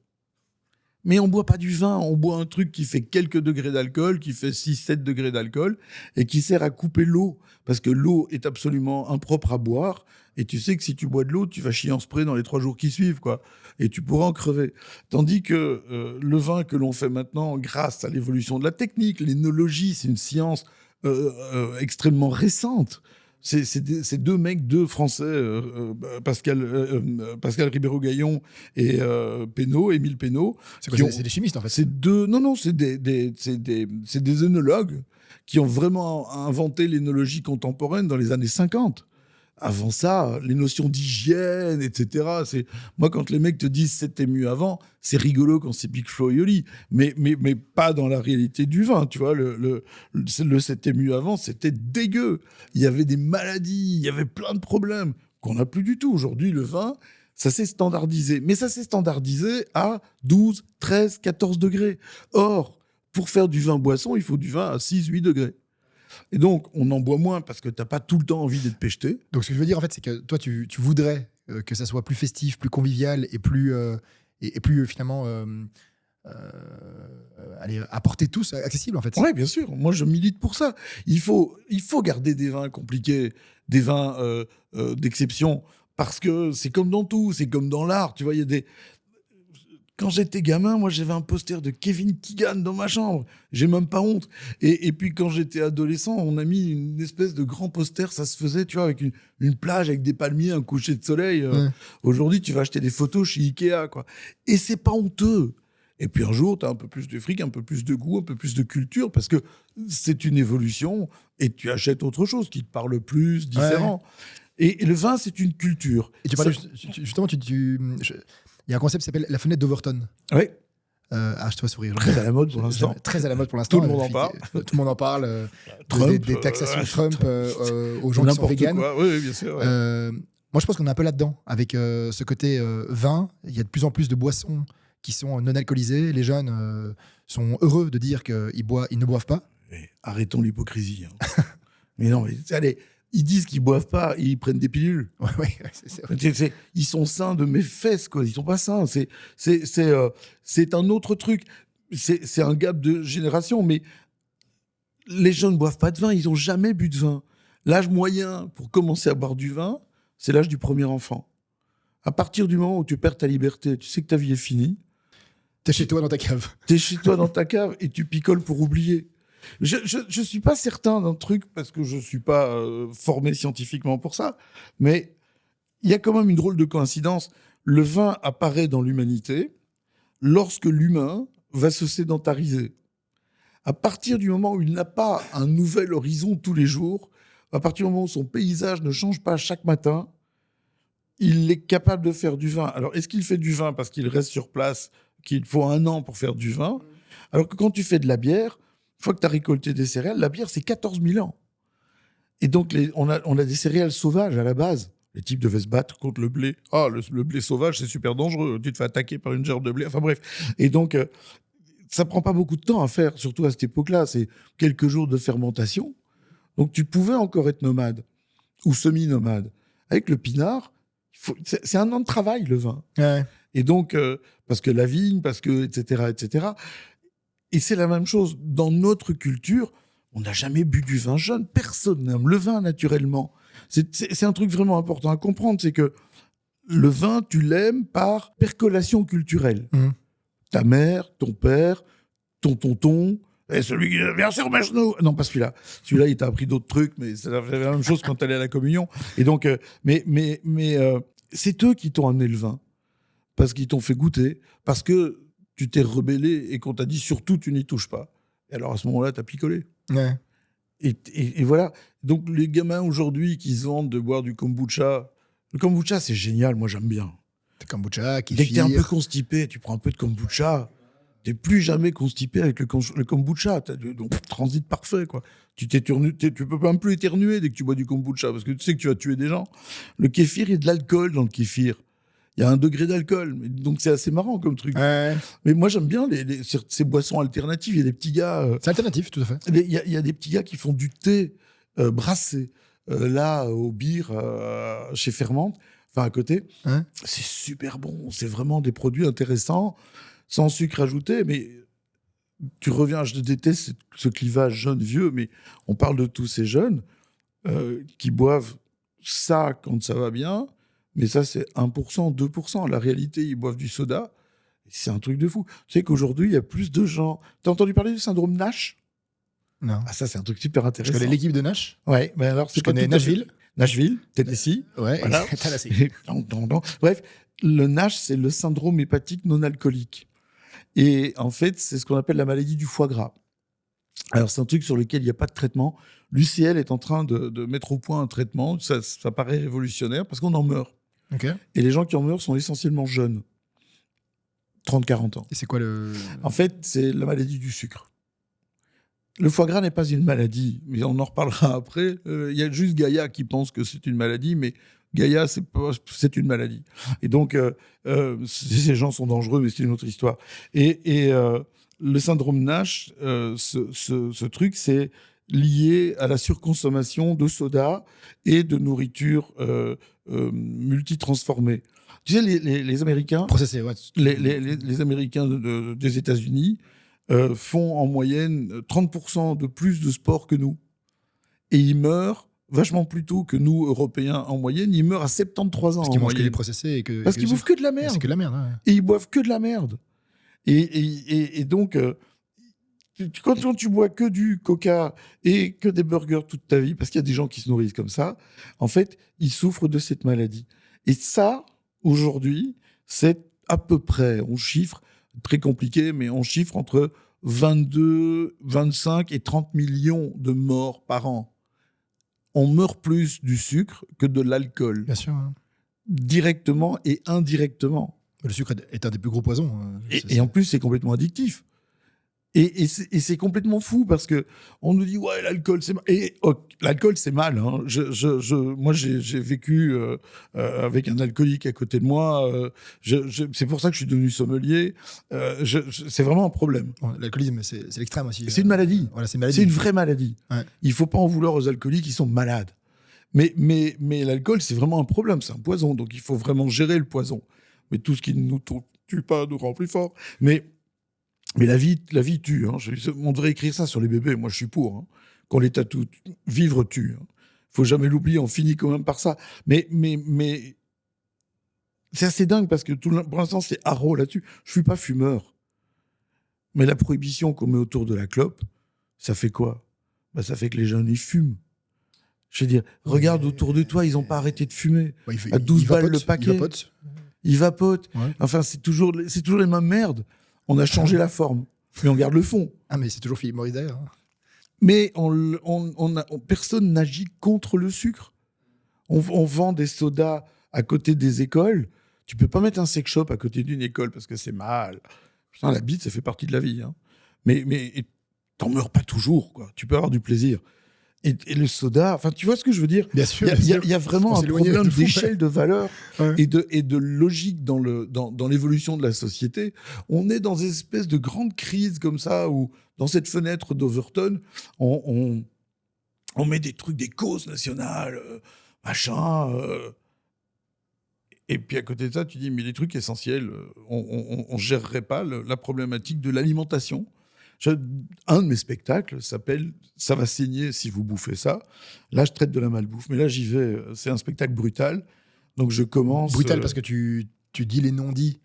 Mais on ne boit pas du vin, on boit un truc qui fait quelques degrés d'alcool, qui fait 6-7 degrés d'alcool, et qui sert à couper l'eau. Parce que l'eau est absolument impropre à boire, et tu sais que si tu bois de l'eau, tu vas chier en spray dans les 3 jours qui suivent, quoi. Et tu pourras en crever. Tandis que le vin que l'on fait maintenant, grâce à l'évolution de la technique, l'énologie, c'est une science extrêmement récente. C'est 2 mecs, 2 Français, Pascal Ribeiro-Gaillon et Émile Pénaud. C'est quoi, c'est des chimistes, en fait. C'est des œnologues qui ont vraiment inventé l'énologie contemporaine dans les années 50. Avant ça, les notions d'hygiène, etc. Moi, quand les mecs te disent c'était mieux avant, c'est rigolo quand c'est Big Flo et Oli, mais pas dans la réalité du vin. Tu vois, le c'était mieux avant, c'était dégueu. Il y avait des maladies, il y avait plein de problèmes qu'on n'a plus du tout. Aujourd'hui, le vin, ça s'est standardisé. Mais ça s'est standardisé à 12, 13, 14 degrés. Or, pour faire du vin boisson, il faut du vin à 6, 8 degrés. Et donc, on en boit moins parce que tu n'as pas tout le temps envie d'être pécheté. Donc, ce que je veux dire, en fait, c'est que toi, tu voudrais que ça soit plus festif, plus convivial et plus, finalement, à portée de tous, accessible, en fait. Oui, bien sûr. Moi, je milite pour ça. Il faut garder des vins compliqués, des vins d'exception, parce que c'est comme dans tout, c'est comme dans l'art. Tu vois, il y a des... Quand j'étais gamin, moi, j'avais un poster de Kevin Keegan dans ma chambre. J'ai même pas honte. Et puis, quand j'étais adolescent, on a mis une espèce de grand poster. Ça se faisait, tu vois, avec une plage, avec des palmiers, un coucher de soleil. Ouais. Aujourd'hui, tu vas acheter des photos chez Ikea, quoi. Et c'est pas honteux. Et puis, un jour, tu as un peu plus de fric, un peu plus de goût, un peu plus de culture, parce que c'est une évolution et tu achètes autre chose qui te parle plus, différent. Ouais. Et le vin, c'est une culture. Et tu parlais justement, il y a un concept qui s'appelle la fenêtre d'Overton. Oui. Je te vois sourire. Très à la mode pour l'instant. Très à la mode pour l'instant. Tout le monde en parle. Tout le monde en parle. Trump, des taxations Trump aux gens qui sont véganes. Oui, bien sûr. Ouais. Moi, je pense qu'on est un peu là-dedans. Avec ce côté vin, il y a de plus en plus de boissons qui sont non alcoolisées. Les jeunes sont heureux de dire qu'ils ne boivent pas. Mais arrêtons l'hypocrisie. Hein. Mais non, mais allez... Ils disent qu'ils boivent pas, ils prennent des pilules. Ouais, ils sont sains de mes fesses, quoi. Ils sont pas sains. C'est un autre truc. C'est un gap de génération, mais les jeunes ne boivent pas de vin. Ils n'ont jamais bu de vin. L'âge moyen pour commencer à boire du vin, c'est l'âge du premier enfant. À partir du moment où tu perds ta liberté, tu sais que ta vie est finie. T'es chez toi dans ta cave. T'es chez toi dans ta cave et tu picoles pour oublier. Je suis pas certain d'un truc parce que je suis pas formé scientifiquement pour ça, mais il y a quand même une drôle de coïncidence. Le vin apparaît dans l'humanité lorsque l'humain va se sédentariser. À partir du moment où il n'a pas un nouvel horizon tous les jours, à partir du moment où son paysage ne change pas chaque matin, il est capable de faire du vin. Alors, est-ce qu'il fait du vin parce qu'il reste sur place, qu'il faut 1 an pour faire du vin, alors que quand tu fais de la bière, une fois que tu as récolté des céréales, la bière, c'est 14 000 ans. Et donc, on a des céréales sauvages à la base. Les types devaient se battre contre le blé. Ah, le blé sauvage, c'est super dangereux. Tu te fais attaquer par une gerbe de blé. Enfin bref. Et donc, ça prend pas beaucoup de temps à faire, surtout à cette époque-là. C'est quelques jours de fermentation. Donc, tu pouvais encore être nomade ou semi-nomade. Avec le pinard, c'est 1 an de travail, le vin. Ouais. Et donc, parce que la vigne, parce que, etc., etc. Et c'est la même chose. Dans notre culture, on n'a jamais bu du vin jeune. Personne n'aime le vin naturellement. C'est un truc vraiment important à comprendre. C'est que le vin, tu l'aimes par percolation culturelle. Mmh. Ta mère, ton père, ton tonton, et celui qui vient sur mes genoux. Non, pas celui-là. Celui-là, il t'a appris d'autres trucs, mais c'est la même chose quand tu allais à la communion. Et donc, c'est eux qui t'ont amené le vin. Parce qu'ils t'ont fait goûter. Parce que tu t'es rebellé et qu'on t'a dit surtout tu n'y touches pas. Et alors à ce moment-là, t'as picolé. Ouais. Et voilà. Donc les gamins aujourd'hui qui se vendent de boire du kombucha, le kombucha c'est génial, moi j'aime bien. Kombucha, Dès que t'es un peu kéfir. constipé, tu prends un peu de kombucha. T'es plus jamais constipé avec le kombucha. Donc, transit parfait, quoi. Tu peux même plus éternuer dès que tu bois du kombucha parce que tu sais que tu vas tuer des gens. Le kéfir, il y a de l'alcool dans le kéfir. Il y a un degré d'alcool. Donc, c'est assez marrant comme truc. Ouais. Mais moi, j'aime bien ces boissons alternatives. Il y a des petits gars. C'est alternatif, tout à fait. Il y a des petits gars qui font du thé brassé. Là, au Bir, chez Fermente, enfin à côté. Hein C'est super bon. C'est vraiment des produits intéressants, sans sucre ajouté. Mais tu reviens, je déteste ce clivage jeune-vieux, mais on parle de tous ces jeunes qui boivent ça quand ça va bien. Mais ça, c'est 1%, 2%. La réalité, ils boivent du soda. C'est un truc de fou. Tu sais qu'aujourd'hui, il y a plus de gens. T'as entendu parler du syndrome Nash? Non. Ah, ça, c'est un truc super Je intéressant. connais l'équipe de Nash. Ouais, mais alors, Je connais tout à fait- Nashville. Nashville, Tennessee. Ouais, Voilà. Tennessee. Non. Bref, le NASH, c'est le syndrome hépatique non alcoolique. Et en fait, c'est ce qu'on appelle la maladie du foie gras. Alors, c'est un truc sur lequel il n'y a pas de traitement. L'UCL est en train de mettre au point un traitement. Ça paraît révolutionnaire parce qu'on en meurt. Ok. Et les gens qui en meurent sont essentiellement jeunes. 30-40 ans. Et c'est quoi le. En fait, c'est la maladie du sucre. Le foie gras n'est pas une maladie, mais on en reparlera après. Il y a juste Gaïa qui pense que c'est une maladie, mais Gaïa, c'est une maladie. Et donc, ces gens sont dangereux, mais c'est une autre histoire. Et le syndrome Nash, ce truc, c'est lié à la surconsommation de soda et de nourriture multitransformée. Tu sais, les Américains, Processé, ouais. les Américains des États-Unis font en moyenne 30% de plus de sport que nous. Et ils meurent vachement plus tôt que nous, Européens, en moyenne. Ils meurent à 73 ans Parce en qu'ils mangent que moyenne. des processés et que. Parce et qu'ils que- bouffent que de la C'est merde. que de la merde, ouais. Et ils boivent que de la merde. Et donc, quand tu bois que du coca et que des burgers toute ta vie, parce qu'il y a des gens qui se nourrissent comme ça, en fait, ils souffrent de cette maladie. Et ça, aujourd'hui, c'est à peu près, on chiffre, très compliqué, mais on chiffre entre 22, 25 et 30 millions de morts par an. On meurt plus du sucre que de l'alcool, Bien sûr. Hein. directement et indirectement. Le sucre est un des plus gros poisons. Et en plus, c'est complètement addictif. Et c'est complètement fou parce que on nous dit ouais, l'alcool c'est mal. Et l'alcool c'est mal. Hein. Moi j'ai vécu avec un alcoolique à côté de moi. C'est pour ça que je suis devenu sommelier. C'est vraiment un problème. L'alcoolisme, c'est l'extrême aussi. C'est une maladie. Voilà, c'est une maladie. C'est une vraie maladie. Ouais. Il faut pas en vouloir aux alcooliques, ils sont malades. Mais l'alcool c'est vraiment un problème, c'est un poison. Donc il faut vraiment gérer le poison. Mais tout ce qui ne nous tue pas nous rend plus fort. Mais la vie tue. Hein. On devrait écrire ça sur les bébés. Moi, je suis pour. Hein. Qu'on les tatoue. Vivre tue. Hein. Faut jamais l'oublier. On finit quand même par ça. Mais c'est assez dingue parce que pour l'instant, c'est haro là-dessus. Je suis pas fumeur. Mais la prohibition qu'on met autour de la clope, ça fait quoi? Ça fait que les jeunes, ils fument. Je veux dire, regarde autour de toi, ils n'ont pas arrêté de fumer. Ouais, à 12 balles le paquet. Il vapote. Ils vapotent. Ouais. Enfin, c'est toujours les mêmes merdes. On a changé la forme, mais on garde le fond. Ah, mais c'est toujours Philippe Maurice derrière. Hein. Mais personne n'agit contre le sucre. On vend des sodas à côté des écoles. Tu peux pas mettre un sex shop à côté d'une école parce que c'est mal. Putain, la bite, ça fait partie de la vie. Hein. Mais t'en meurs pas toujours, quoi. Tu peux avoir du plaisir. Et le soda, enfin, tu vois ce que je veux dire? Bien sûr. Il y a vraiment un problème d'échelle de valeur ouais. et de logique dans l'évolution de la société. On est dans une espèce de grande crise comme ça, où dans cette fenêtre d'Overton, on met des trucs, des causes nationales, machin. Et puis à côté de ça, tu dis, mais des trucs essentiels, on gérerait pas la problématique de l'alimentation. Un de mes spectacles s'appelle « Ça va saigner si vous bouffez ça ». Là, je traite de la malbouffe, mais là, j'y vais. C'est un spectacle brutal. Donc, je commence... Brutal parce que tu dis les non-dits.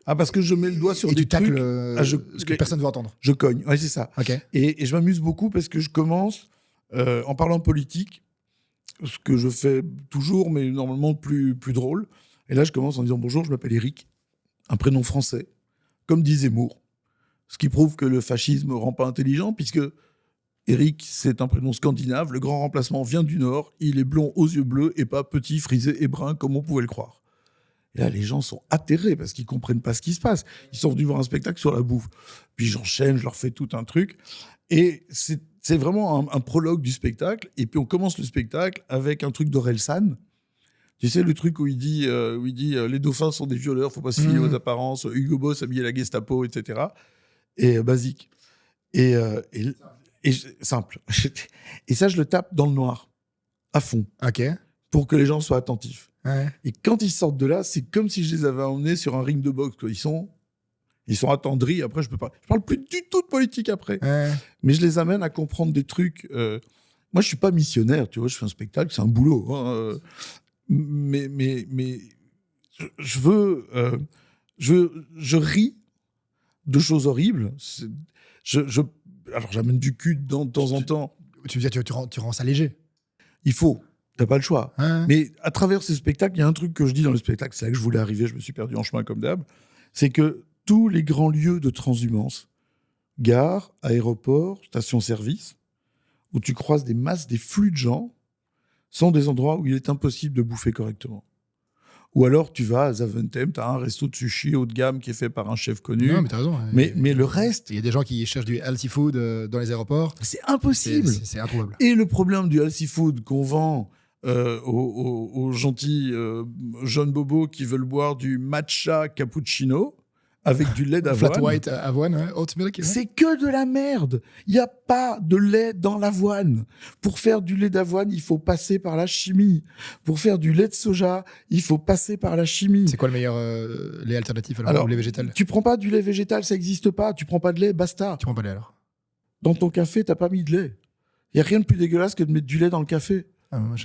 Ah, parce que je mets le doigt sur et des tu tacles trucs... ce que personne ne veut entendre. Je cogne, ouais, c'est ça. Okay. Et je m'amuse beaucoup parce que je commence en parlant politique, ce que je fais toujours, mais normalement plus drôle. Et là, je commence en disant « Bonjour, je m'appelle Eric », un prénom français, comme dit Zemmour. Ce qui prouve que le fascisme ne rend pas intelligent, puisque Eric, c'est un prénom scandinave. Le grand remplacement vient du Nord. Il est blond aux yeux bleus et pas petit, frisé et brun, comme on pouvait le croire. Et là, les gens sont atterrés parce qu'ils comprennent pas ce qui se passe. Ils sont venus voir un spectacle sur la bouffe. Puis j'enchaîne, je leur fais tout un truc. Et c'est vraiment un prologue du spectacle. Et puis on commence le spectacle avec un truc d'Orelsan. Tu sais, le truc où il dit les dauphins sont des violeurs, faut pas se fier aux apparences, Hugo Boss habillé la Gestapo, etc. Et basique. Et simple. Et ça, je le tape dans le noir, à fond, Ok. pour que les gens soient attentifs. Ouais. Et quand ils sortent de là, c'est comme si je les avais emmenés sur un ring de boxe, quoi. Ils sont attendris. Après, je parle plus du tout de politique après. Ouais. Mais je les amène à comprendre des trucs. Moi, je suis pas missionnaire, tu vois. Je fais un spectacle, c'est un boulot. Hein. Mais je veux, je ris de choses horribles. Alors, j'amène du cul de temps en temps. Tu veux dire, tu rends ça léger. Il faut. T'as pas le choix. Ouais. Mais à travers ces spectacles, il y a un truc que je dis dans le spectacle, c'est là que je voulais arriver, je me suis perdu en chemin comme d'hab, c'est que tous les grands lieux de transhumance, gares, aéroports, stations-service, où tu croises des flux de gens, sont des endroits où il est impossible de bouffer correctement. Ou alors tu vas à Zaventem, tu as un resto de sushi haut de gamme qui est fait par un chef connu. Non, mais t'as raison. Mais le reste, Il y a des gens qui cherchent du healthy food dans les aéroports. c'est impossible. C'est introuvable. Et le problème du healthy food qu'on vend aux gentils jeunes bobos qui veulent boire du matcha cappuccino avec du lait d'avoine, Flat white avoine, ouais. Oat milk. Ouais. c'est que de la merde. Il n'y a pas de lait dans l'avoine. Pour faire du lait d'avoine, il faut passer par la chimie. Pour faire du lait de soja, il faut passer par la chimie. C'est quoi le meilleur lait alternatif alors, ou lait végétal? Tu prends pas du lait végétal, ça n'existe pas. Tu prends pas de lait, basta. Tu prends pas de lait alors? Dans ton café, t'as pas mis de lait. Il y a rien de plus dégueulasse que de mettre du lait dans le café. Ah, moi,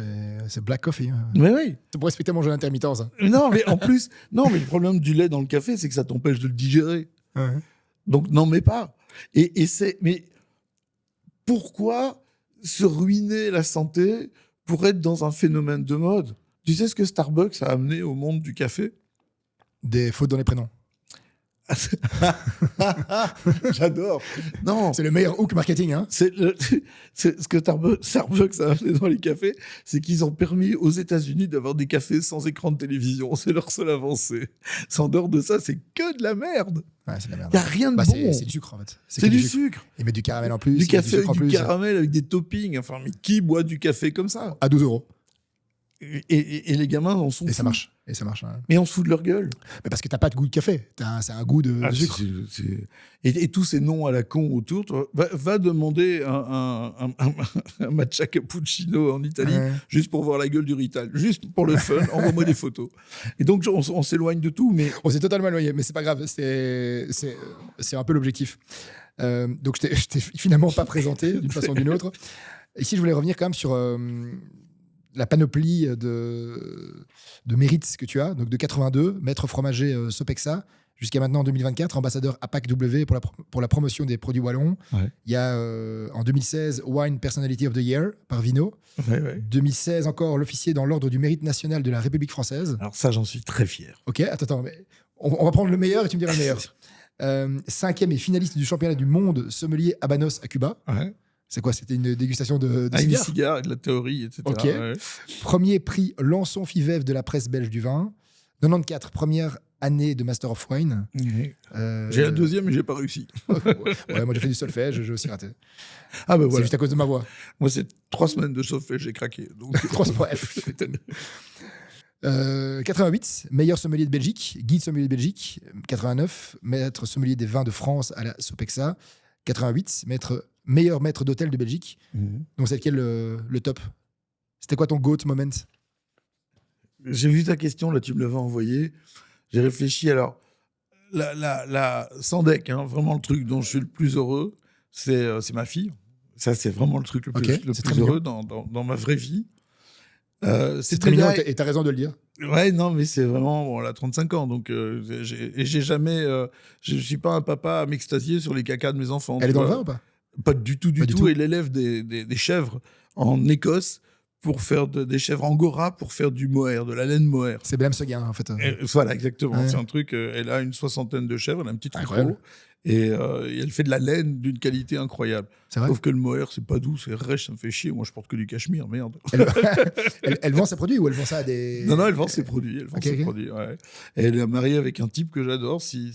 c'est black coffee. Hein. Mais oui. C'est pour respecter mon jeûne intermittent, ça. Non, mais en plus, non, mais le problème du lait dans le café, c'est que ça t'empêche de le digérer. Ouais. Donc n'en mets pas. Mais pourquoi se ruiner la santé pour être dans un phénomène de mode? Tu sais ce que Starbucks a amené au monde du café? Des fautes dans les prénoms. J'adore. Non, C'est le meilleur hook marketing. Hein. c'est ce que Starbucks a amené dans les cafés, c'est qu'ils ont permis aux États-Unis d'avoir des cafés sans écran de télévision. C'est leur seule avancée. En dehors de ça, c'est que de la merde. Ouais, c'est de la merde. Il n'y a rien de Bah, bon. c'est du sucre en fait. C'est que du sucre. Ils mettent du caramel en plus. Du ils mettent café sucre avec en du plus. caramel, avec des toppings. Enfin, mais qui boit du café comme ça? À 12 €. Et les gamins en sont Et fous. ça marche. Et ça marche. Hein. Mais on se fout de leur gueule. Mais parce que t'as pas de goût de café. C'est un goût de sucre. Et tous ces noms à la con autour, toi, va demander un matcha cappuccino en Italie, Ouais. juste pour voir la gueule du Rital. Juste pour le fun, envoie-moi des photos. Et donc, on s'éloigne de tout, mais On s'est totalement éloigné, mais c'est pas grave. C'est un peu l'objectif. Donc je t'ai finalement pas présenté d'une façon ou d'une autre. Ici, je voulais revenir quand même sur la panoplie de mérites que tu as. Donc de 82, maître fromager Sopexa, jusqu'à maintenant en 2024, ambassadeur APAC-W pour la promotion des produits wallons. Ouais. Il y a en 2016 Wine Personality of the Year par Vino. ouais. 2016 encore l'officier dans l'ordre du mérite national de la République française. Alors ça, j'en suis très fier. Ok, attends, mais on va prendre le meilleur et tu me diras le meilleur. 5e et finaliste du championnat du monde sommelier Habanos à Cuba. Ouais. C'est quoi? C'était une dégustation de Avec des cigares. cigares et de la théorie, etc. Ok. Ouais. Premier prix Lançon Fivève de la presse belge du vin. 94, première année de Master of Wine. J'ai la deuxième, mais j'ai pas réussi. Ouais, moi j'ai fait du solfège, j'ai aussi raté. Ah ben C'est voilà. juste à cause de ma voix. Moi, c'est 3 semaines de solfège, j'ai craqué. Donc, 3.f. 88, meilleur sommelier de Belgique, guide sommelier de Belgique. 89, maître sommelier des vins de France à la Sopexa. 88, meilleur maître d'hôtel de Belgique. Donc c'est lequel le top? C'était quoi ton GOAT moment? J'ai vu ta question, là, tu me l'avais envoyée. J'ai réfléchi. Alors, sans deck, hein, vraiment le truc dont je suis le plus heureux, c'est ma fille. Ça, c'est vraiment le truc le plus, Ok, le c'est plus très heureux dans ma vraie vie. C'est très mignon et t'as raison de le dire. Ouais, non, mais c'est vraiment... Bon, elle a 35 ans, donc j'ai jamais... je suis pas un papa à m'extasier sur les cacas de mes enfants. Elle tu est dans le vois. vin ou pas? Pas du tout, Pas du tout. Et elle élève des chèvres en Écosse pour faire des chèvres angora pour faire du mohair, de la laine mohair. C'est Blême Seguin en fait. Voilà, exactement. Ouais. C'est un truc. Elle a une 60aine de chèvres, elle a un petit troupeau. Incroyable. Et elle fait de la laine d'une qualité incroyable. C'est vrai. Sauf que le mohair, c'est pas doux, c'est rêche, ça me fait chier. Moi, je porte que du cachemire, merde. Elle vend ses produits ou elle vend ça à des... Non, elle vend ses produits. Elle vend Ok, ses ok. produits, ouais. Et elle est mariée avec un type que j'adore. Si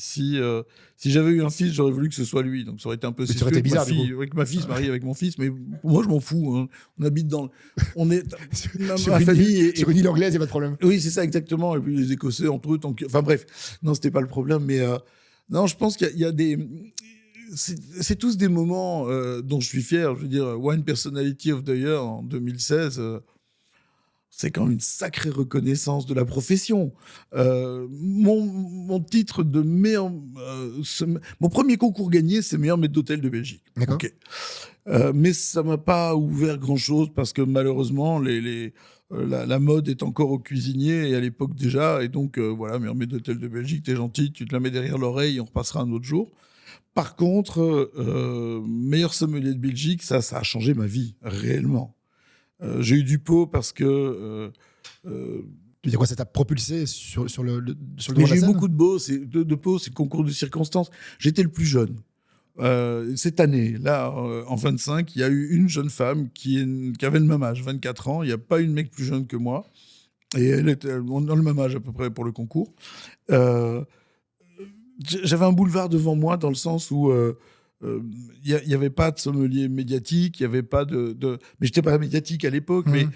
j'avais eu un fils, j'aurais voulu que ce soit lui. Donc ça aurait été un peu Mais ça aurait été bizarre, du coup. avec ma fille se marie avec mon fils, mais moi je m'en fous. Hein. On habite on est Sur ma une famille île- est- sur une île anglaise, il n'y a pas de problème. Oui, c'est ça exactement. Et puis les Écossais entre eux, enfin bref, non, c'était pas le problème. Mais non, je pense qu'il y a des c'est tous des moments dont je suis fier. Je veux dire, Wine Personality of the Year en 2016. C'est quand même une sacrée reconnaissance de la profession. Mon titre de meilleur... mon premier concours gagné, c'est meilleur maître d'hôtel de Belgique. D'accord. Ok. Mais ça m'a pas ouvert grand-chose parce que malheureusement, la mode est encore aux cuisiniers et à l'époque déjà. Et donc, voilà, meilleur maître d'hôtel de Belgique, t'es gentil, tu te la mets derrière l'oreille, on repassera un autre jour. Par contre, meilleur sommelier de Belgique, ça a changé ma vie, réellement. J'ai eu du pot parce que... Tu veux dire quoi, ça t'a propulsé sur le devant mais de la j'ai eu scène? beaucoup de pots, c'est concours de circonstances. J'étais le plus jeune. Cette année, là, en 25, il y a eu une jeune femme qui avait le même âge, 24 ans. Il n'y a pas une mec plus jeune que moi. Et elle était dans le même âge à peu près pour le concours. J'avais un boulevard devant moi dans le sens où il n'y avait pas de sommelier médiatique, il n'y avait pas de... Mais je n'étais pas médiatique à l'époque, mais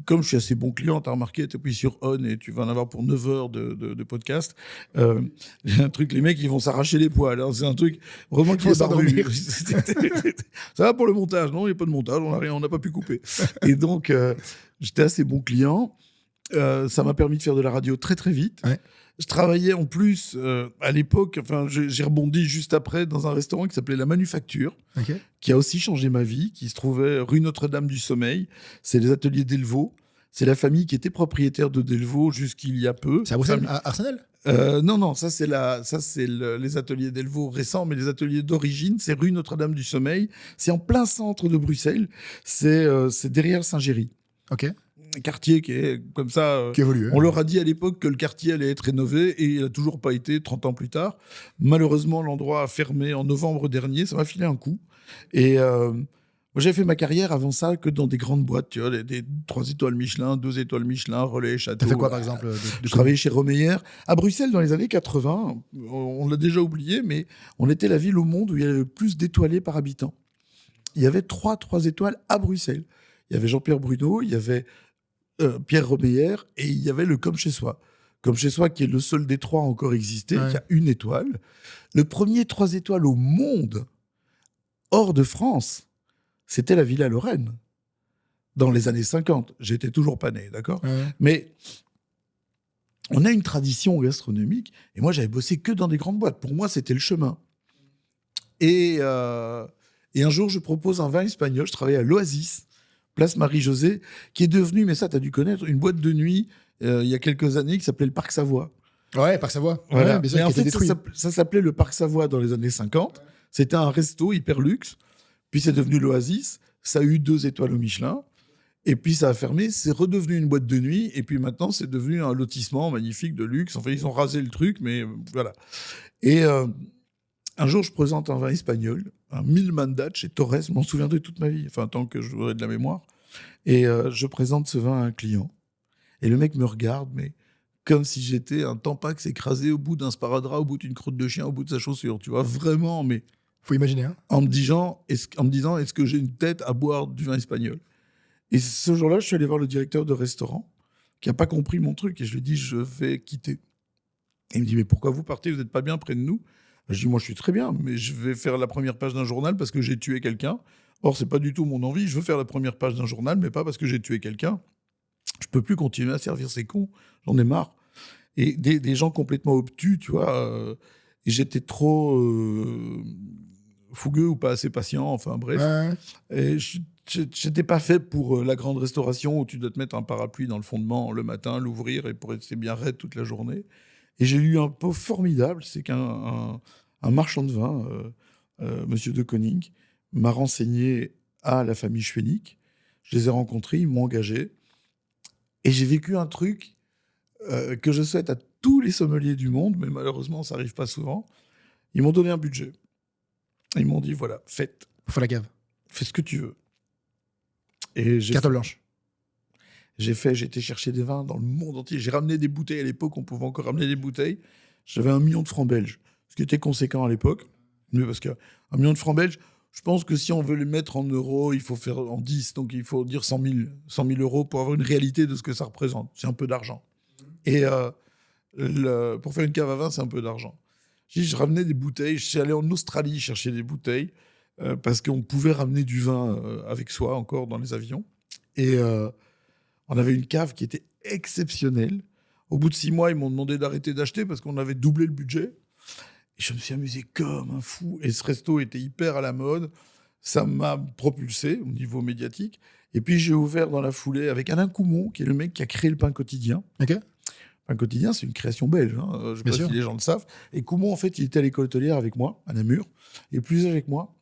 comme je suis assez bon client, tu as remarqué, tu appuies sur On et tu vas en avoir pour 9 heures de podcast. J'ai un truc, les mecs, ils vont s'arracher les poils. Hein. C'est un truc vraiment qui Faut est barbu. s'endormir. Ça va pour le montage? Non, il n'y a pas de montage, on n'a pas pu couper. Et donc, j'étais assez bon client. Ça m'a permis de faire de la radio très, très vite. Ouais. Je travaillais en plus, à l'époque, enfin, j'ai rebondi juste après dans un restaurant qui s'appelait La Manufacture, Ok. qui a aussi changé ma vie, qui se trouvait rue Notre-Dame du Sommeil. C'est les ateliers Delvaux. C'est la famille qui était propriétaire de Delvaux jusqu'il y a peu. C'est à Bruxelles, à Arsenal? Non, ça c'est les ateliers Delvaux récents, mais les ateliers d'origine, c'est rue Notre-Dame du Sommeil. C'est en plein centre de Bruxelles. C'est derrière Saint-Géry. Ok. Un quartier qui est comme ça. Qui évolue. On leur a dit à l'époque que le quartier allait être rénové et il n'a toujours pas été 30 ans plus tard. Malheureusement, l'endroit a fermé en novembre dernier. Ça m'a filé un coup. Et moi, j'ai fait ma carrière avant ça que dans des grandes boîtes, tu vois, des 3 étoiles Michelin, 2 étoiles Michelin, Relais, Château. T'as fait quoi, par exemple, Je travaillais chez Romeyer. À Bruxelles, dans les années 80, on l'a déjà oublié, mais on était la ville au monde où il y avait le plus d'étoilés par habitant. Il y avait 3 étoiles à Bruxelles. Il y avait Jean-Pierre Bruno, il y avait Pierre Romeyer et il y avait le Comme chez soi. Comme chez soi, qui est le seul des 3 à encore exister, Ouais. qui a 1 étoile. Le premier 3 étoiles au monde, hors de France, c'était la Villa Lorraine, dans les années 50. J'étais toujours pas né, d'accord ? Ouais. Mais on a une tradition gastronomique, et moi, j'avais bossé que dans des grandes boîtes. Pour moi, c'était le chemin. Et un jour, je propose un vin espagnol. Je travaillais à l'Oasis, place Marie-Josée, qui est devenue, mais ça, tu as dû connaître, une boîte de nuit il y a quelques années qui s'appelait le Parc Savoie. Ouais, Parc Savoie. Voilà. Ouais, bien sûr, Mais en qui était fait, détruit. ça s'appelait le Parc Savoie dans les années 50. C'était un resto hyper luxe. Puis c'est devenu l'Oasis. Ça a eu 2 étoiles au Michelin. Et puis ça a fermé. C'est redevenu une boîte de nuit. Et puis maintenant, c'est devenu un lotissement magnifique de luxe. Enfin, ils ont rasé le truc, mais voilà. Et un jour, je présente un vin espagnol, un Mil Mandat chez Torres. Je m'en souviendrai toute ma vie, enfin, tant que j'aurai de la mémoire. Et je présente ce vin à un client. Et le mec me regarde, mais comme si j'étais un tampax écrasé au bout d'un sparadrap, au bout d'une croûte de chien, au bout de sa chaussure. Tu vois, vraiment, mais Faut imaginer, hein. en me disant, est-ce que j'ai une tête à boire du vin espagnol? Et ce jour-là, je suis allé voir le directeur de restaurant qui n'a pas compris mon truc. Et je lui ai dit, je vais quitter. Et il me dit, mais pourquoi vous partez? Vous n'êtes pas bien près de nous? Je dis, moi, je suis très bien, mais je vais faire la première page d'un journal parce que j'ai tué quelqu'un. Or, c'est pas du tout mon envie. Je veux faire la première page d'un journal, mais pas parce que j'ai tué quelqu'un. Je peux plus continuer à servir ces cons. J'en ai marre. Et des gens complètement obtus, tu vois. Et j'étais trop fougueux ou pas assez patient, enfin bref. Ouais. Et j'étais pas fait pour la grande restauration où tu dois te mettre un parapluie dans le fondement le matin, l'ouvrir et pour rester bien raide toute la journée. Et j'ai eu un pot formidable, c'est qu'un marchand de vin, Monsieur de Koning, m'a renseigné à la famille Schwenig. Je les ai rencontrés, ils m'ont engagé. Et j'ai vécu un truc que je souhaite à tous les sommeliers du monde, mais malheureusement, ça n'arrive pas souvent. Ils m'ont donné un budget. Ils m'ont dit, voilà, fais Faut la cave. ce que tu veux. Et Carte blanche. j'ai été chercher des vins dans le monde entier. J'ai ramené des bouteilles à l'époque, on pouvait encore ramener des bouteilles. J'avais 1 million de francs belges, ce qui était conséquent à l'époque. Mais parce que 1 million de francs belges, je pense que si on veut les mettre en euros, il faut faire en 10, donc il faut dire 100 000 euros pour avoir une réalité de ce que ça représente. C'est un peu d'argent. Et pour faire une cave à vin, c'est un peu d'argent. Je ramenais des bouteilles, je suis allé en Australie chercher des bouteilles, parce qu'on pouvait ramener du vin avec soi encore dans les avions. Et on avait une cave qui était exceptionnelle. Au bout de 6 mois, ils m'ont demandé d'arrêter d'acheter parce qu'on avait doublé le budget. Et je me suis amusé comme un fou. Et ce resto était hyper à la mode. Ça m'a propulsé au niveau médiatique. Et puis, j'ai ouvert dans la foulée avec Alain Coumont, qui est le mec qui a créé le pain quotidien. Ok. Pain quotidien, c'est une création belge. Je ne sais Bien pas sûr. si les gens le savent. Et Coumont, en fait, il était à l'école hôtelière avec moi, à Namur. Il est plus âgé que moi.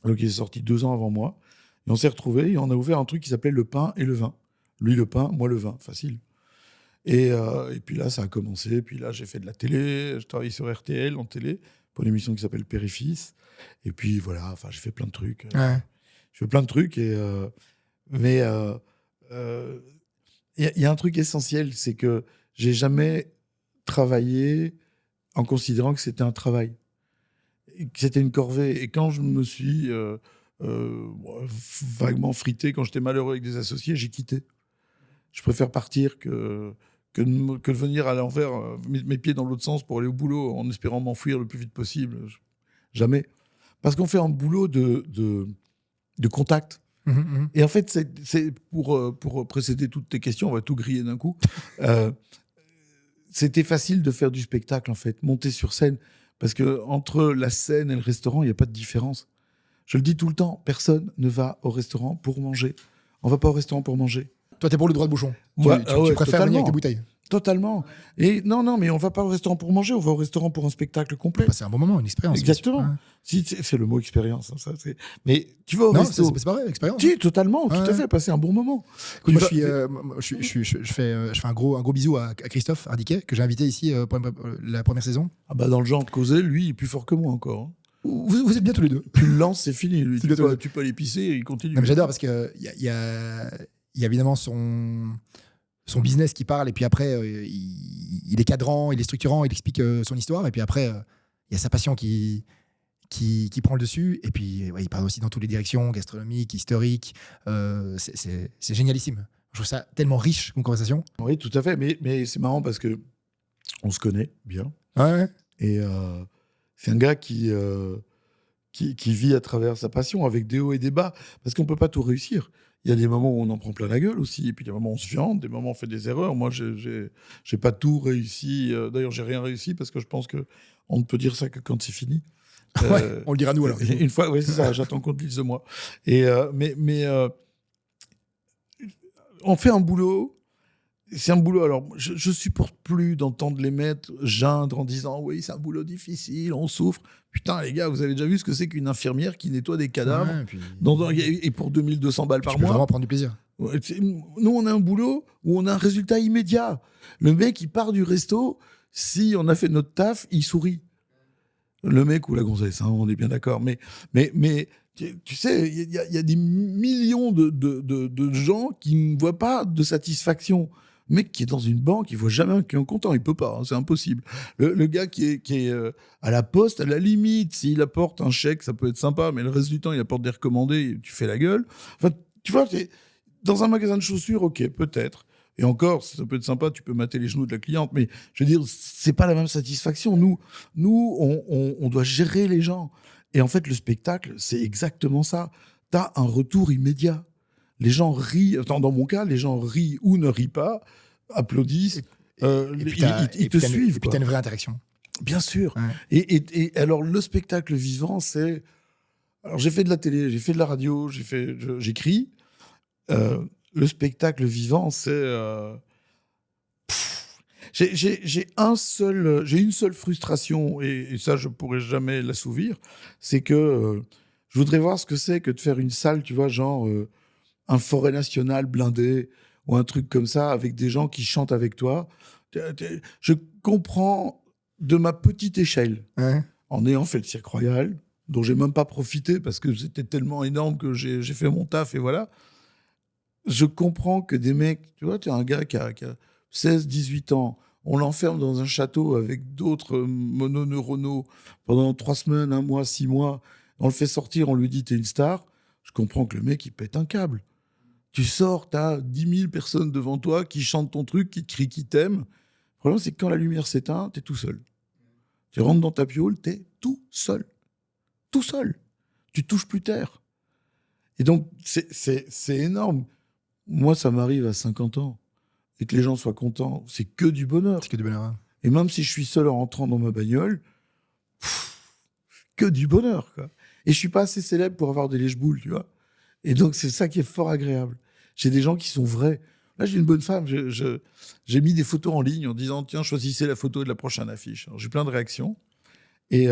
Donc, il est sorti 2 ans avant moi. Et on s'est retrouvés et on a ouvert un truc qui s'appelait le pain et le vin. Lui, le pain, moi, le vin. Facile. Et puis là, ça a commencé. Puis là, j'ai fait de la télé. Je travaillais sur RTL en télé pour une émission qui s'appelle Père et Fils. Et puis voilà, enfin, j'ai fait plein de trucs. Ouais. Je fais plein de trucs. Mais il y a un truc essentiel, c'est que j'ai jamais travaillé en considérant que c'était un travail, et que c'était une corvée. Et quand je me suis vaguement frité, quand j'étais malheureux avec des associés, j'ai quitté. Je préfère partir que de venir à l'envers, mes pieds dans l'autre sens pour aller au boulot en espérant m'enfuir le plus vite possible. Jamais. Parce qu'on fait un boulot de contact. Et en fait, c'est pour précéder toutes tes questions, on va tout griller d'un coup. C'était facile de faire du spectacle, en fait, monter sur scène. Parce que entre la scène et le restaurant, il n'y a pas de différence. Je le dis tout le temps, personne ne va au restaurant pour manger. On ne va pas au restaurant pour manger. Toi, t'es pour le droit de bouchon. Ouais, Tu ouais, préfères venir avec des bouteilles. Totalement. Et non, mais on va pas au restaurant pour manger, on va au restaurant pour un spectacle complet. Passer un bon moment, une expérience. Exactement. Ouais. Si, c'est le mot expérience. Hein, ça, mais tu vas au Non, resto. c'est pas vrai, expérience. Si, totalement, tout Ouais. à fait, passer un bon moment. Écoute, Tu je fais un gros bisou à Christophe Hardiquet, que j'ai invité ici pour la première saison. Ah bah dans le genre de causer, lui, il est plus fort que moi encore. Hein. Vous êtes bien tous les deux. Tu le lances, c'est fini. Lui. C'est bien toi. Tu peux aller pisser et il continue. Non, mais j'adore parce qu'il y a évidemment son business qui parle, et puis après, il est cadrant, il est structurant, il explique son histoire, et puis après, il y a sa passion qui prend le dessus, et puis ouais, il parle aussi dans toutes les directions, gastronomiques, historiques. C'est génialissime. Je trouve ça tellement riche comme conversation. Oui, tout à fait. Mais c'est marrant parce que on se connaît bien. Ouais. Et c'est un gars qui vit à travers sa passion avec des hauts et des bas. Parce qu'on ne peut pas tout réussir. Il y a des moments où on en prend plein la gueule aussi. Et puis, il y a des moments où on se viande, des moments où on fait des erreurs. Moi, j'ai pas tout réussi. D'ailleurs, j'ai rien réussi parce que je pense qu'on ne peut dire ça que quand c'est fini. Ouais, on le dira nous alors. Une fois, oui, c'est ça. J'attends qu'on te lise de moi. Mais on fait un boulot. C'est un boulot. Alors, je supporte plus d'entendre les maîtres geindre en disant oui, c'est un boulot difficile, on souffre. Putain, les gars, vous avez déjà vu ce que c'est qu'une infirmière qui nettoie des cadavres Ouais, puis... et pour 2200 balles par tu peux mois. vraiment prendre du plaisir. Ouais, nous, on a un boulot où on a un résultat immédiat. Le mec, il part du resto. Si on a fait notre taf, il sourit. Le mec ou la gonzesse, hein, on est bien d'accord. Mais tu sais, il y a des millions de gens qui ne voient pas de satisfaction. Le mec qui est dans une banque, il voit jamais un client content. Il peut pas, hein, c'est impossible. Le gars qui est à la poste, à la limite, s'il apporte un chèque, ça peut être sympa, mais le reste du temps, il apporte des recommandés, tu fais la gueule. Enfin, tu vois, dans un magasin de chaussures, ok, peut-être. Et encore, ça peut être sympa, tu peux mater les genoux de la cliente, mais je veux dire, c'est pas la même satisfaction. Nous, on doit gérer les gens. Et en fait, le spectacle, c'est exactement ça. Tu as un retour immédiat. Les gens rient. Attends, dans mon cas, les gens rient ou ne rient pas, applaudissent. Ils te suivent. Et puis, tu as une vraie interaction. Bien sûr. Ouais. Et alors, le spectacle vivant, c'est... Alors, j'ai fait de la télé, j'ai fait de la radio, j'écris. Le spectacle vivant, c'est... J'ai une seule frustration, et ça, je pourrais jamais l'assouvir, c'est que je voudrais voir ce que c'est que de faire une salle, tu vois, genre un forêt nationale blindé, ou un truc comme ça, avec des gens qui chantent avec toi. Je comprends de ma petite échelle, Ouais. en ayant fait le Cirque Royal, dont j'ai même pas profité parce que c'était tellement énorme que j'ai fait mon taf et voilà. Je comprends que des mecs, tu vois, tu as un gars qui a 16, 18 ans, on l'enferme dans un château avec d'autres mononeuronaux pendant 3 semaines, 1 mois, 6 mois, on le fait sortir, on lui dit t'es une star. Je comprends que le mec, il pète un câble. Tu sors, t'as 10 000 personnes devant toi qui chantent ton truc, qui te crient, qui t'aiment. Le problème, c'est que quand la lumière s'éteint, t'es tout seul. Tu rentres dans ta piole, t'es tout seul. Tout seul. Tu touches plus terre. Et donc, c'est énorme. Moi, ça m'arrive à 50 ans. Et que les gens soient contents, c'est que du bonheur. C'est que du bonheur. Hein. Et même si je suis seul en rentrant dans ma bagnole, que du bonheur, quoi. Et je suis pas assez célèbre pour avoir des lèche-boules, tu vois. Et donc, c'est ça qui est fort agréable. J'ai des gens qui sont vrais. Là, j'ai une bonne femme. J'ai mis des photos en ligne en disant, tiens, choisissez la photo de la prochaine affiche. Alors, j'ai plein de réactions. Et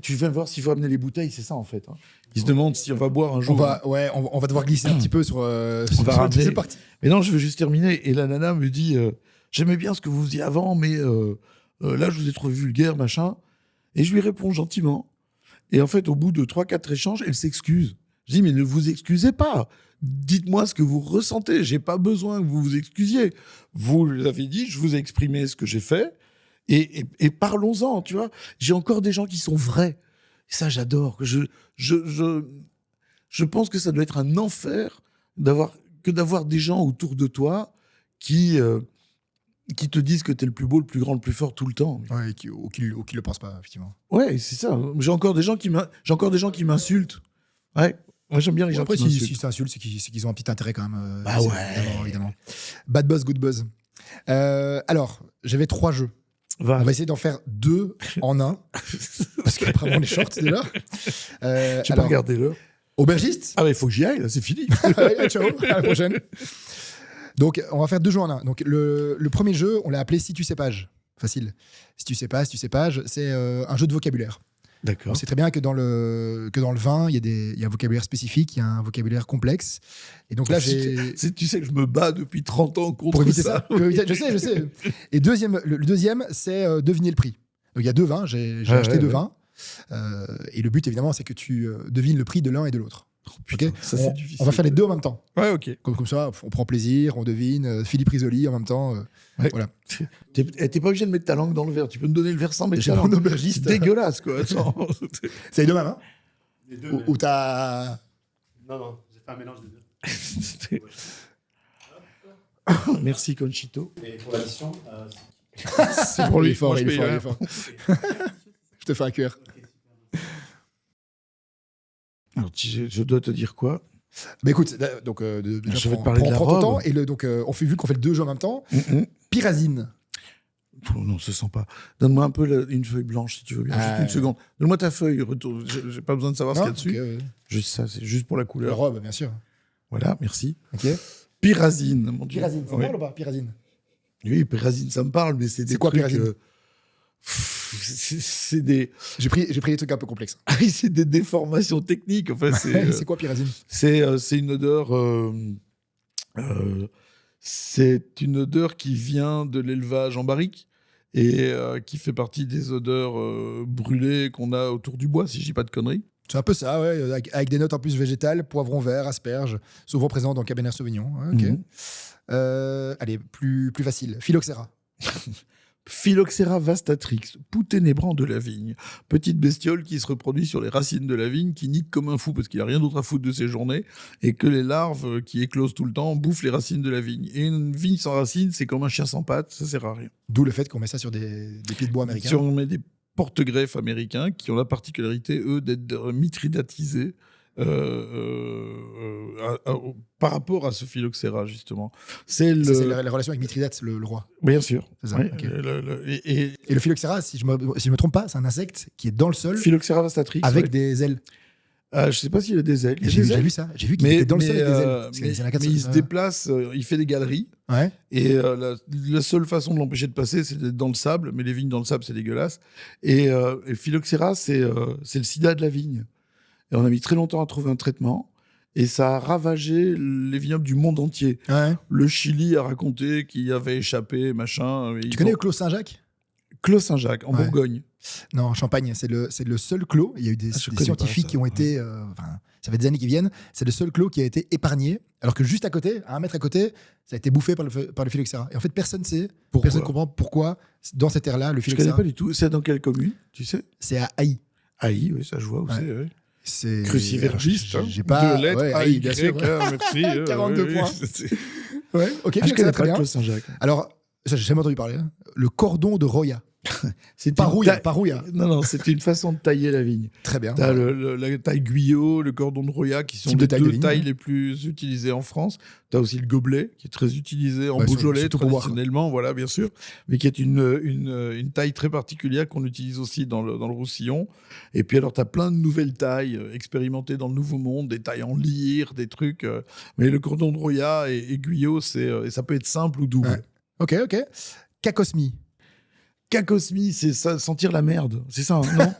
tu viens voir s'il faut amener les bouteilles, c'est ça, en fait. Hein. Ils se demandent si on va boire un jour. On va devoir glisser un petit peu sur... on va ramener. C'est parti. Mais non, je veux juste terminer. Et la nana me dit, j'aimais bien ce que vous faisiez avant, mais là, je vous ai trouvé vulgaire, machin. Et je lui réponds gentiment. Et en fait, au bout de 3-4 échanges, elle s'excuse. Je dis, mais ne vous excusez pas. Dites-moi ce que vous ressentez. J'ai pas besoin que vous vous excusiez. Vous l'avez dit, je vous ai exprimé ce que j'ai fait. Et parlons-en, tu vois. J'ai encore des gens qui sont vrais. Et ça, j'adore. Je pense que ça doit être un enfer d'avoir des gens autour de toi qui te disent que t'es le plus beau, le plus grand, le plus fort tout le temps. Ouais, ou qui le pensent pas, effectivement. Ouais, c'est ça. J'ai encore des gens qui m'insultent. Ouais. Moi, j'aime bien les gens Après, qui m'insultent. si ça insulte, c'est qu'ils ont un petit intérêt quand même. Bah ouais. Évidemment. Bad buzz, good buzz. Alors, j'avais 3 jeux. On va essayer d'en faire 2 en un. Parce qu'après, on est short déjà. J'ai pas regardé l'heure. Aubergiste. Ah, mais il faut que j'y aille, là, c'est fini. Allez, ciao, à la prochaine. Donc, on va faire 2 jeux en un. Donc, le premier jeu, on l'a appelé Si tu sais page. Facile. Si tu sais page, c'est un jeu de vocabulaire. D'accord. On sait très bien que dans le vin, il y a un vocabulaire spécifique, il y a un vocabulaire complexe. Et donc là, tu sais que je me bats depuis 30 ans contre pour éviter ça. Je sais. Et le deuxième, c'est deviner le prix. Donc il y a 2 vins, j'ai acheté 2 vins. Et le but, évidemment, c'est que tu devines le prix de l'un et de l'autre. Oh, putain, Okay, ça, c'est difficile. On va faire les 2 en même temps. Ouais, ok. Comme ça, on prend plaisir, on devine. Philippe Risoli en même temps. Ouais. Voilà. T'es pas obligé de mettre ta langue dans le verre. Tu peux me donner le verre sans mettre J'ai ta langue. mon aubergiste. C'est dégueulasse, quoi. Attends. C'est les 2 mêmes, hein. Les deux. Ou t'as... Non, j'ai fait un mélange des deux. Merci, Conchito. Et pour l'addition, C'est pour lui, fort, Moi, je il est paye fort, rien. il est fort. Je te fais un cœur. Alors, je dois te dire quoi? Mais écoute, donc Je vais te parler de la prends ton robe. temps et vu qu'on fait les 2 jeux en même temps, Pyrazine. Oh non, se sent pas. Donne-moi un peu une feuille blanche, si tu veux bien. Juste une seconde. Donne-moi ta feuille. Retourne. J'ai pas besoin de savoir ce qu'il y a dessus. Juste ça, c'est juste pour la La couleur. robe, bien sûr. Voilà, merci. Ok. Pyrazine, mon Dieu. Pyrazine, ça Ouais. parle ou pas, Pyrazine? Oui, Pyrazine, ça me parle, mais c'est des C'est quoi, trucs, Pyrazine? c'est des... J'ai pris des trucs un peu complexes. Ah oui, c'est des déformations techniques. Enfin, C'est quoi, Pyrazine? c'est une odeur... c'est une odeur qui vient de l'élevage en barrique et qui fait partie des odeurs brûlées qu'on a autour du bois, si je dis pas de conneries. C'est un peu ça, ouais, avec des notes en plus végétales, poivron vert, asperges, souvent présents dans Cabernet Sauvignon. Ouais, ok. Mhm. Allez, plus facile. Phylloxéra. Phylloxéra vastatrix, pouténébrant de la vigne. Petite bestiole qui se reproduit sur les racines de la vigne, qui nique comme un fou parce qu'il a rien d'autre à foutre de ses journées, et que les larves qui éclosent tout le temps bouffent les racines de la vigne. Et une vigne sans racines, c'est comme un chien sans pattes, ça sert à rien. D'où le fait qu'on met ça sur des pieds de bois américains. Si on met des porte-greffes américains qui ont la particularité, eux, d'être mitridatisés par rapport à ce phylloxéra, justement. C'est Ça, c'est la relation avec Mithridate, le roi. Bien sûr. C'est ça, Ouais, ok. et Et le phylloxéra, si je me trompe pas, c'est un insecte qui est dans le sol Phylloxéra vastatrix. avec ouais. des ailes. Je sais pas s'il a des ailes. Il y a J'ai des ailes. vu ça. J'ai vu qu'il était dans le sol avec des ailes. Parce mais qu'il y en a 4 il se seul. déplace, il fait des galeries. Ouais. Et la seule façon de l'empêcher de passer, c'est d'être dans le sable. Mais les vignes dans le sable, c'est dégueulasse. Et Phylloxéra, c'est le sida de la vigne. Et on a mis très longtemps à trouver un traitement. Et ça a ravagé les vignobles du monde entier. Ouais. Le Chili a raconté qu'il y avait échappé, machin. Tu connais le Clos Saint-Jacques? Clos Saint-Jacques, en Ouais. Bourgogne. Non, en Champagne, c'est le seul clos. Il y a eu des Je connais pas scientifiques ça. qui ont été. Ça fait des années qu'ils viennent. C'est le seul clos qui a été épargné. Alors que juste à côté, à 1 mètre à côté, ça a été bouffé par le phylloxéra. Et en fait, personne ne sait, Pourquoi personne ne comprend pourquoi, dans cette ère-là, le Je connais phylloxéra, pas du tout. C'est dans quelle commune, tu sais? c'est à Haï. Haï, oui, ça je vois où Ouais. c'est. Ouais. C'est Crucivergiste. alors, Hein. j'ai pas. Deux lettres, ouais, Haï, bien sûr. merci. 42 points. Ouais, ok, Je phylloxéra, connais très pas bien. Clos Saint-Jacques. Alors, ça, j'ai jamais entendu parler. Hein. Le cordon de Roya. C'est Parouilla, Parouilla. Non, c'était une façon de tailler la vigne. Très bien. T'as la taille Guyot, le cordon de Roya, qui sont Type de les taille de deux vigne, tailles ouais. les plus utilisées en France. T'as aussi le gobelet, qui est très utilisé en Ouais, Beaujolais, surtout pour boire, quoi. traditionnellement, voilà, bien sûr, mais qui est une taille très particulière qu'on utilise aussi dans le Roussillon. Et puis alors, t'as plein de nouvelles tailles expérimentées dans le Nouveau Monde, des tailles en lyre, des trucs. Mais le cordon de Roya et Guyot, et ça peut être simple ou double. Ouais. Ok. Cacosmi. Cacosmi, c'est ça, sentir la merde, c'est ça, hein, non?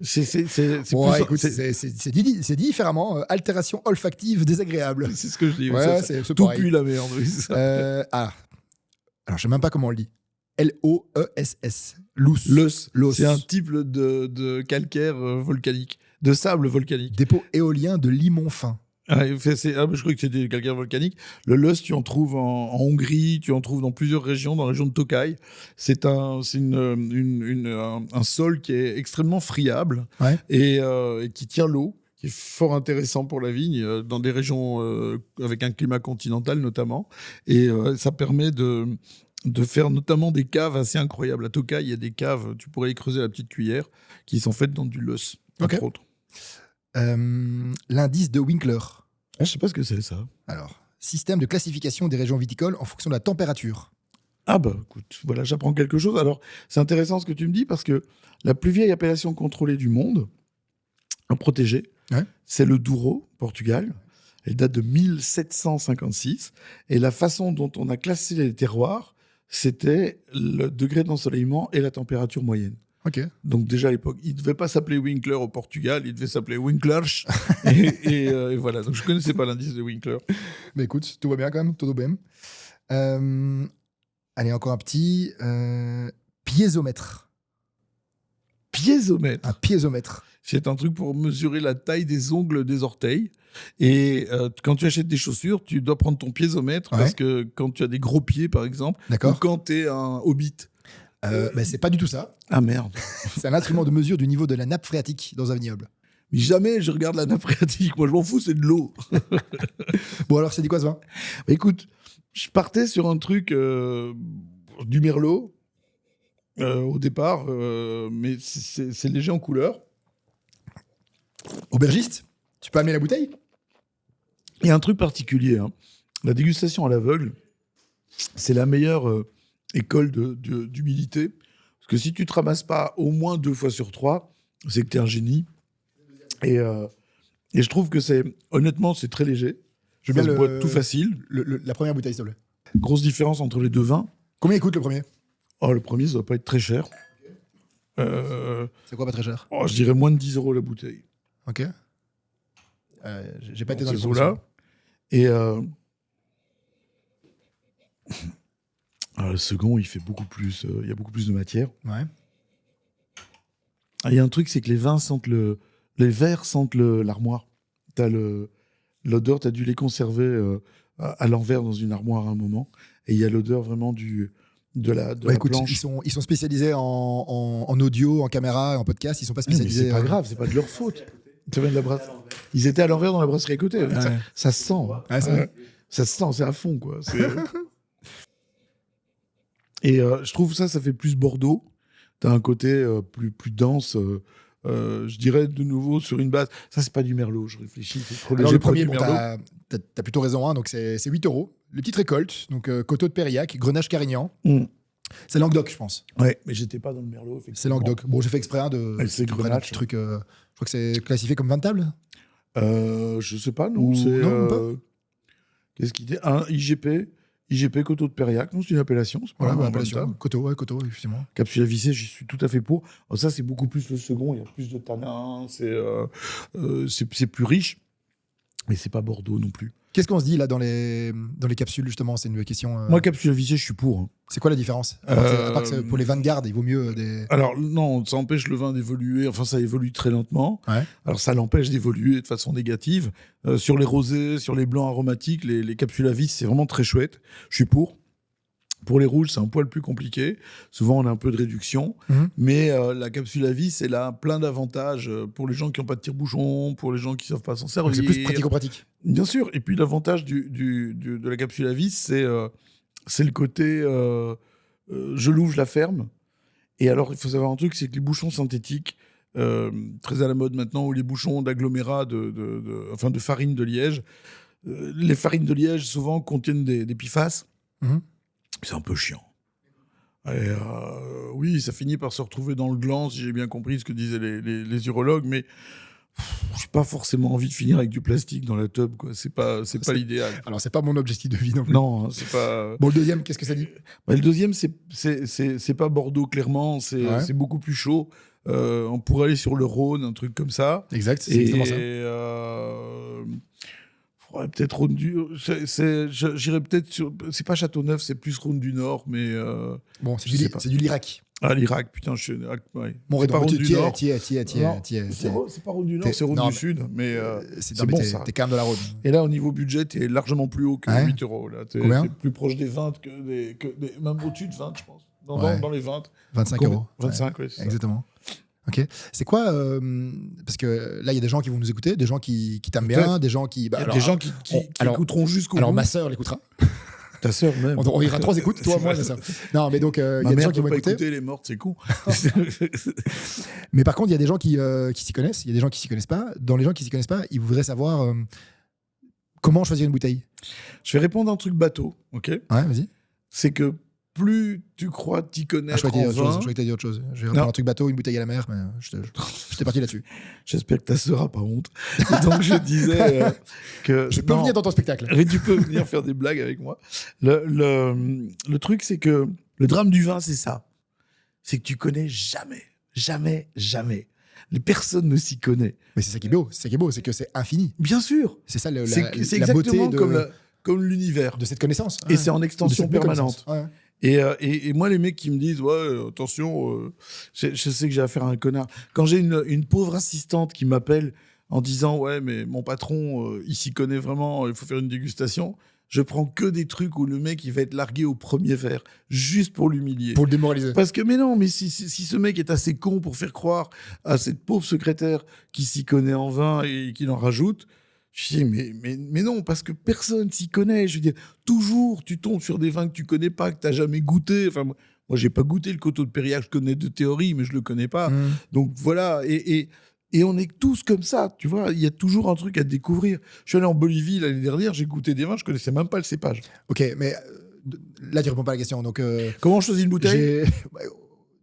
C'est Ouais, plus- écoute, c'est- c'est dit différemment. Altération olfactive désagréable. c'est ce que je dis. oui, Ouais, ça, c'est tout pareil. pue la merde. Oui, c'est ça. Alors, je sais même pas comment on le dit. L-O-E-S-S. Loose. L'os, c'est un type de calcaire volcanique, de sable volcanique. Dépôt éolien de Limonfin. Je crois que c'était du calcaire volcanique. Le Lus, tu en trouves en Hongrie, tu en trouves dans plusieurs régions, dans la région de Tokai. C'est un sol qui est extrêmement friable Ouais. et qui tient l'eau, qui est fort intéressant pour la vigne, dans des régions avec un climat continental notamment. Et ça permet de faire notamment des caves assez incroyables. À Tokai, il y a des caves, tu pourrais y creuser à la petite cuillère, qui sont faites dans du Lus, Ok. entre autres. L'indice de Winkler. Je sais pas ce que c'est ça. Alors, système de classification des régions viticoles en fonction de la température. Ah bah écoute, voilà, j'apprends quelque chose. Alors, c'est intéressant ce que tu me dis parce que la plus vieille appellation contrôlée du monde, protégée, Ouais. c'est le Douro, Portugal. Elle date de 1756. Et la façon dont on a classé les terroirs, c'était le degré d'ensoleillement et la température moyenne. Ok. Donc déjà à l'époque, il ne devait pas s'appeler Winkler au Portugal, il devait s'appeler Winklersch. et voilà, donc je ne connaissais pas l'indice de Winkler. Mais écoute, tout va bien quand même, tout bien. Allez, encore un petit. Piézomètre. Piézomètre. Un piézomètre. C'est un truc pour mesurer la taille des ongles des orteils. Et quand tu achètes des chaussures, tu dois prendre ton piézomètre Ouais. parce que quand tu as des gros pieds, par exemple, ou D'accord. quand tu es un hobbit. C'est pas du tout ça. Ah merde. C'est un instrument de mesure du niveau de la nappe phréatique dans un vignoble. Mais jamais je regarde la nappe phréatique. Moi, je m'en fous, c'est de l'eau. Bon, alors, c'est dit quoi ce vin? Bah, écoute, je partais sur un truc du Merlot au départ, mais c'est léger en couleur. Aubergiste? Tu peux amener la bouteille? Il y a un truc particulier. Hein. La dégustation à l'aveugle, c'est la meilleure école d'humilité. Parce que si tu te ramasses pas au moins 2 fois sur 3, c'est que tu es un génie. Et je trouve que honnêtement, c'est très léger. Je veux Ça bien se boit tout facile. la première bouteille, s'il te plaît. Grosse différence entre les deux vins. Combien il coûte le premier? Oh, le premier, ça doit pas être très cher. C'est quoi pas très cher? Je dirais moins de 10 € la bouteille. Ok. J'ai pas été dans Dans les ces eaux-là. promotions. Et le second, il fait beaucoup plus. Il y a beaucoup plus de matière. Ouais. Il y a un truc, c'est que les vins sentent les verres sentent l'armoire. T'as l'odeur, t'as dû les conserver à l'envers dans une armoire à un moment. Et il y a l'odeur vraiment de la Écoute, planche. ils sont spécialisés en audio, en caméra, en podcast. Ils sont pas Mais spécialisés. c'est pas grave, c'est pas de leur faute. Ça vient de la brasserie. Ils étaient à l'envers dans la brasserie à côté. Ouais. Ça se sent. Hein. Ouais, c'est vrai. Ça se sent, c'est à fond, quoi. Et je trouve ça fait plus Bordeaux. T'as un côté plus dense. Je dirais de nouveau sur une base. Ça, c'est pas du Merlot, je réfléchis. C'est trop Alors, léger le pour premier, du bon, Merlot. t'as plutôt raison, hein, donc c'est 8 €. Les petites récoltes, donc Coteau de Périac, Grenache Carignan. Mm. C'est Languedoc, je pense. Ouais, mais j'étais pas dans le Merlot. Effectivement. C'est Languedoc. Bon, j'ai fait exprès de Ouais, c'est qu'ils prennent un Grenache. petit truc. Je crois que c'est classifié comme vin de table. Je sais pas, non. Ou- C'est, non, même pas. qu'est-ce qu'il dit? Un IGP Coteau de Périac. Non, c'est une appellation. C'est pas Voilà, un vin de appellation. table. Coteau, effectivement. Capsule à visser, j'y suis tout à fait pour. Alors ça, c'est beaucoup plus le second. Il y a plus de tanin. C'est plus riche. Mais c'est pas Bordeaux non plus. Qu'est-ce qu'on se dit là dans les capsules, justement? C'est une question. Moi, capsule à visser, je suis pour. Hein. C'est quoi la différence? À part que pour les vins de garde, il vaut mieux des. Alors, non, ça empêche le vin d'évoluer. Enfin, ça évolue très lentement. Ouais. Alors, ça l'empêche d'évoluer de façon négative. Sur les rosés, sur les blancs aromatiques, les capsules à vis, c'est vraiment très chouette. Je suis pour. Pour les rouges, c'est un poil plus compliqué. Souvent, on a un peu de réduction. Mais la capsule à vis, elle a plein d'avantages pour les gens qui n'ont pas de tire-bouchon, pour les gens qui ne savent pas s'en servir. Donc c'est plus pratico-pratique. Bien sûr. Et puis, l'avantage de la capsule à vis, c'est le côté je l'ouvre, je la ferme. Et alors, il faut savoir un truc, c'est que les bouchons synthétiques, très à la mode maintenant, ou les bouchons d'agglomérat, de farine de liège, les farines de liège, souvent, contiennent des PFAS. C'est un peu chiant. Et, oui, ça finit par se retrouver dans le gland, si j'ai bien compris ce que disaient les urologues, mais j'ai pas forcément envie de finir avec du plastique dans la tub, quoi. C'est pas l'idéal. Alors, c'est pas mon objectif de vie non plus. Non, hein, c'est pas. Bon, le deuxième, qu'est-ce que ça dit? Le deuxième, c'est pas Bordeaux, clairement, c'est beaucoup plus chaud. On pourrait aller sur le Rhône, un truc comme ça. Exact, c'est exactement ça. Faudrait peut-être Rhône du. J'irais peut-être sur. C'est pas Châteauneuf, c'est plus Rhône du Nord, mais. Bon, c'est du Lirac. Ah, l'Irak, putain, je suis. Ouais. Bon, c'est pas Rhône du Nord. C'est pas Rhône du Nord, c'est Rhône du Sud, mais c'est bon ça. T'es quand même de la Rhône. Et là, au niveau budget, t'es largement plus haut que 8 euros. Là. Combien? T'es plus proche des 20 même au-dessus de 20, je pense. Dans les 20. 25 euros. 25, oui. Exactement. Ok. C'est quoi parce que là, il y a des gens qui vont nous écouter, des gens qui t'aiment bien, des gens qui. Des gens qui écouteront jusqu'au bout. Alors, ma sœur l'écoutera. Ta sœur même. On ira 3 écoutes, toi, moi, ma sœur. Non, mais donc, il y a des gens qui vont écouter. Elle est morte, c'est con. Mais par contre, il y a des gens qui s'y connaissent, il y a des gens qui s'y connaissent pas. Dans les gens qui s'y connaissent pas, ils voudraient savoir comment choisir une bouteille. Je vais répondre à un truc bateau, ok? Ouais, vas-y. C'est que plus tu crois t'y connaître je croyais en vin... Je croyais que t'allais dire autre chose. Je vais reprendre un truc bateau, une bouteille à la mer, mais j'étais parti là-dessus. J'espère que ta sœur a pas honte. Et donc je disais que... Je peux venir dans ton spectacle. Mais tu peux venir faire des blagues avec moi. Le truc, c'est que le drame du vin, c'est ça. C'est que tu connais jamais. Jamais, jamais. Les personnes ne s'y connaissent. Mais c'est ça qui est beau. C'est ça qui est beau, c'est que c'est infini. Bien sûr. C'est ça c'est la beauté comme l'univers. de cette connaissance. Et c'est en extension permanente. Ouais. Et moi, les mecs qui me disent, ouais, attention, je sais que j'ai affaire à un connard. Quand j'ai une pauvre assistante qui m'appelle en disant, ouais, mais mon patron, il s'y connaît vraiment, il faut faire une dégustation, je prends que des trucs où le mec, il va être largué au premier verre, juste pour l'humilier. Pour le démoraliser. Parce que, mais non, mais si ce mec est assez con pour faire croire à cette pauvre secrétaire qui s'y connaît en vin et qui en rajoute, je dis, mais non, parce que personne s'y connaît. Je veux dire, toujours, tu tombes sur des vins que tu connais pas, que tu n'as jamais goûté. Enfin, moi, j'ai pas goûté le Coteau de Périac, je connais de théorie, mais je le connais pas. Donc voilà, et on est tous comme ça, tu vois. Il y a toujours un truc à découvrir. Je suis allé en Bolivie l'année dernière, j'ai goûté des vins, je connaissais même pas le cépage. Ok, mais là, tu réponds pas à la question. Donc, comment on choisit une bouteille?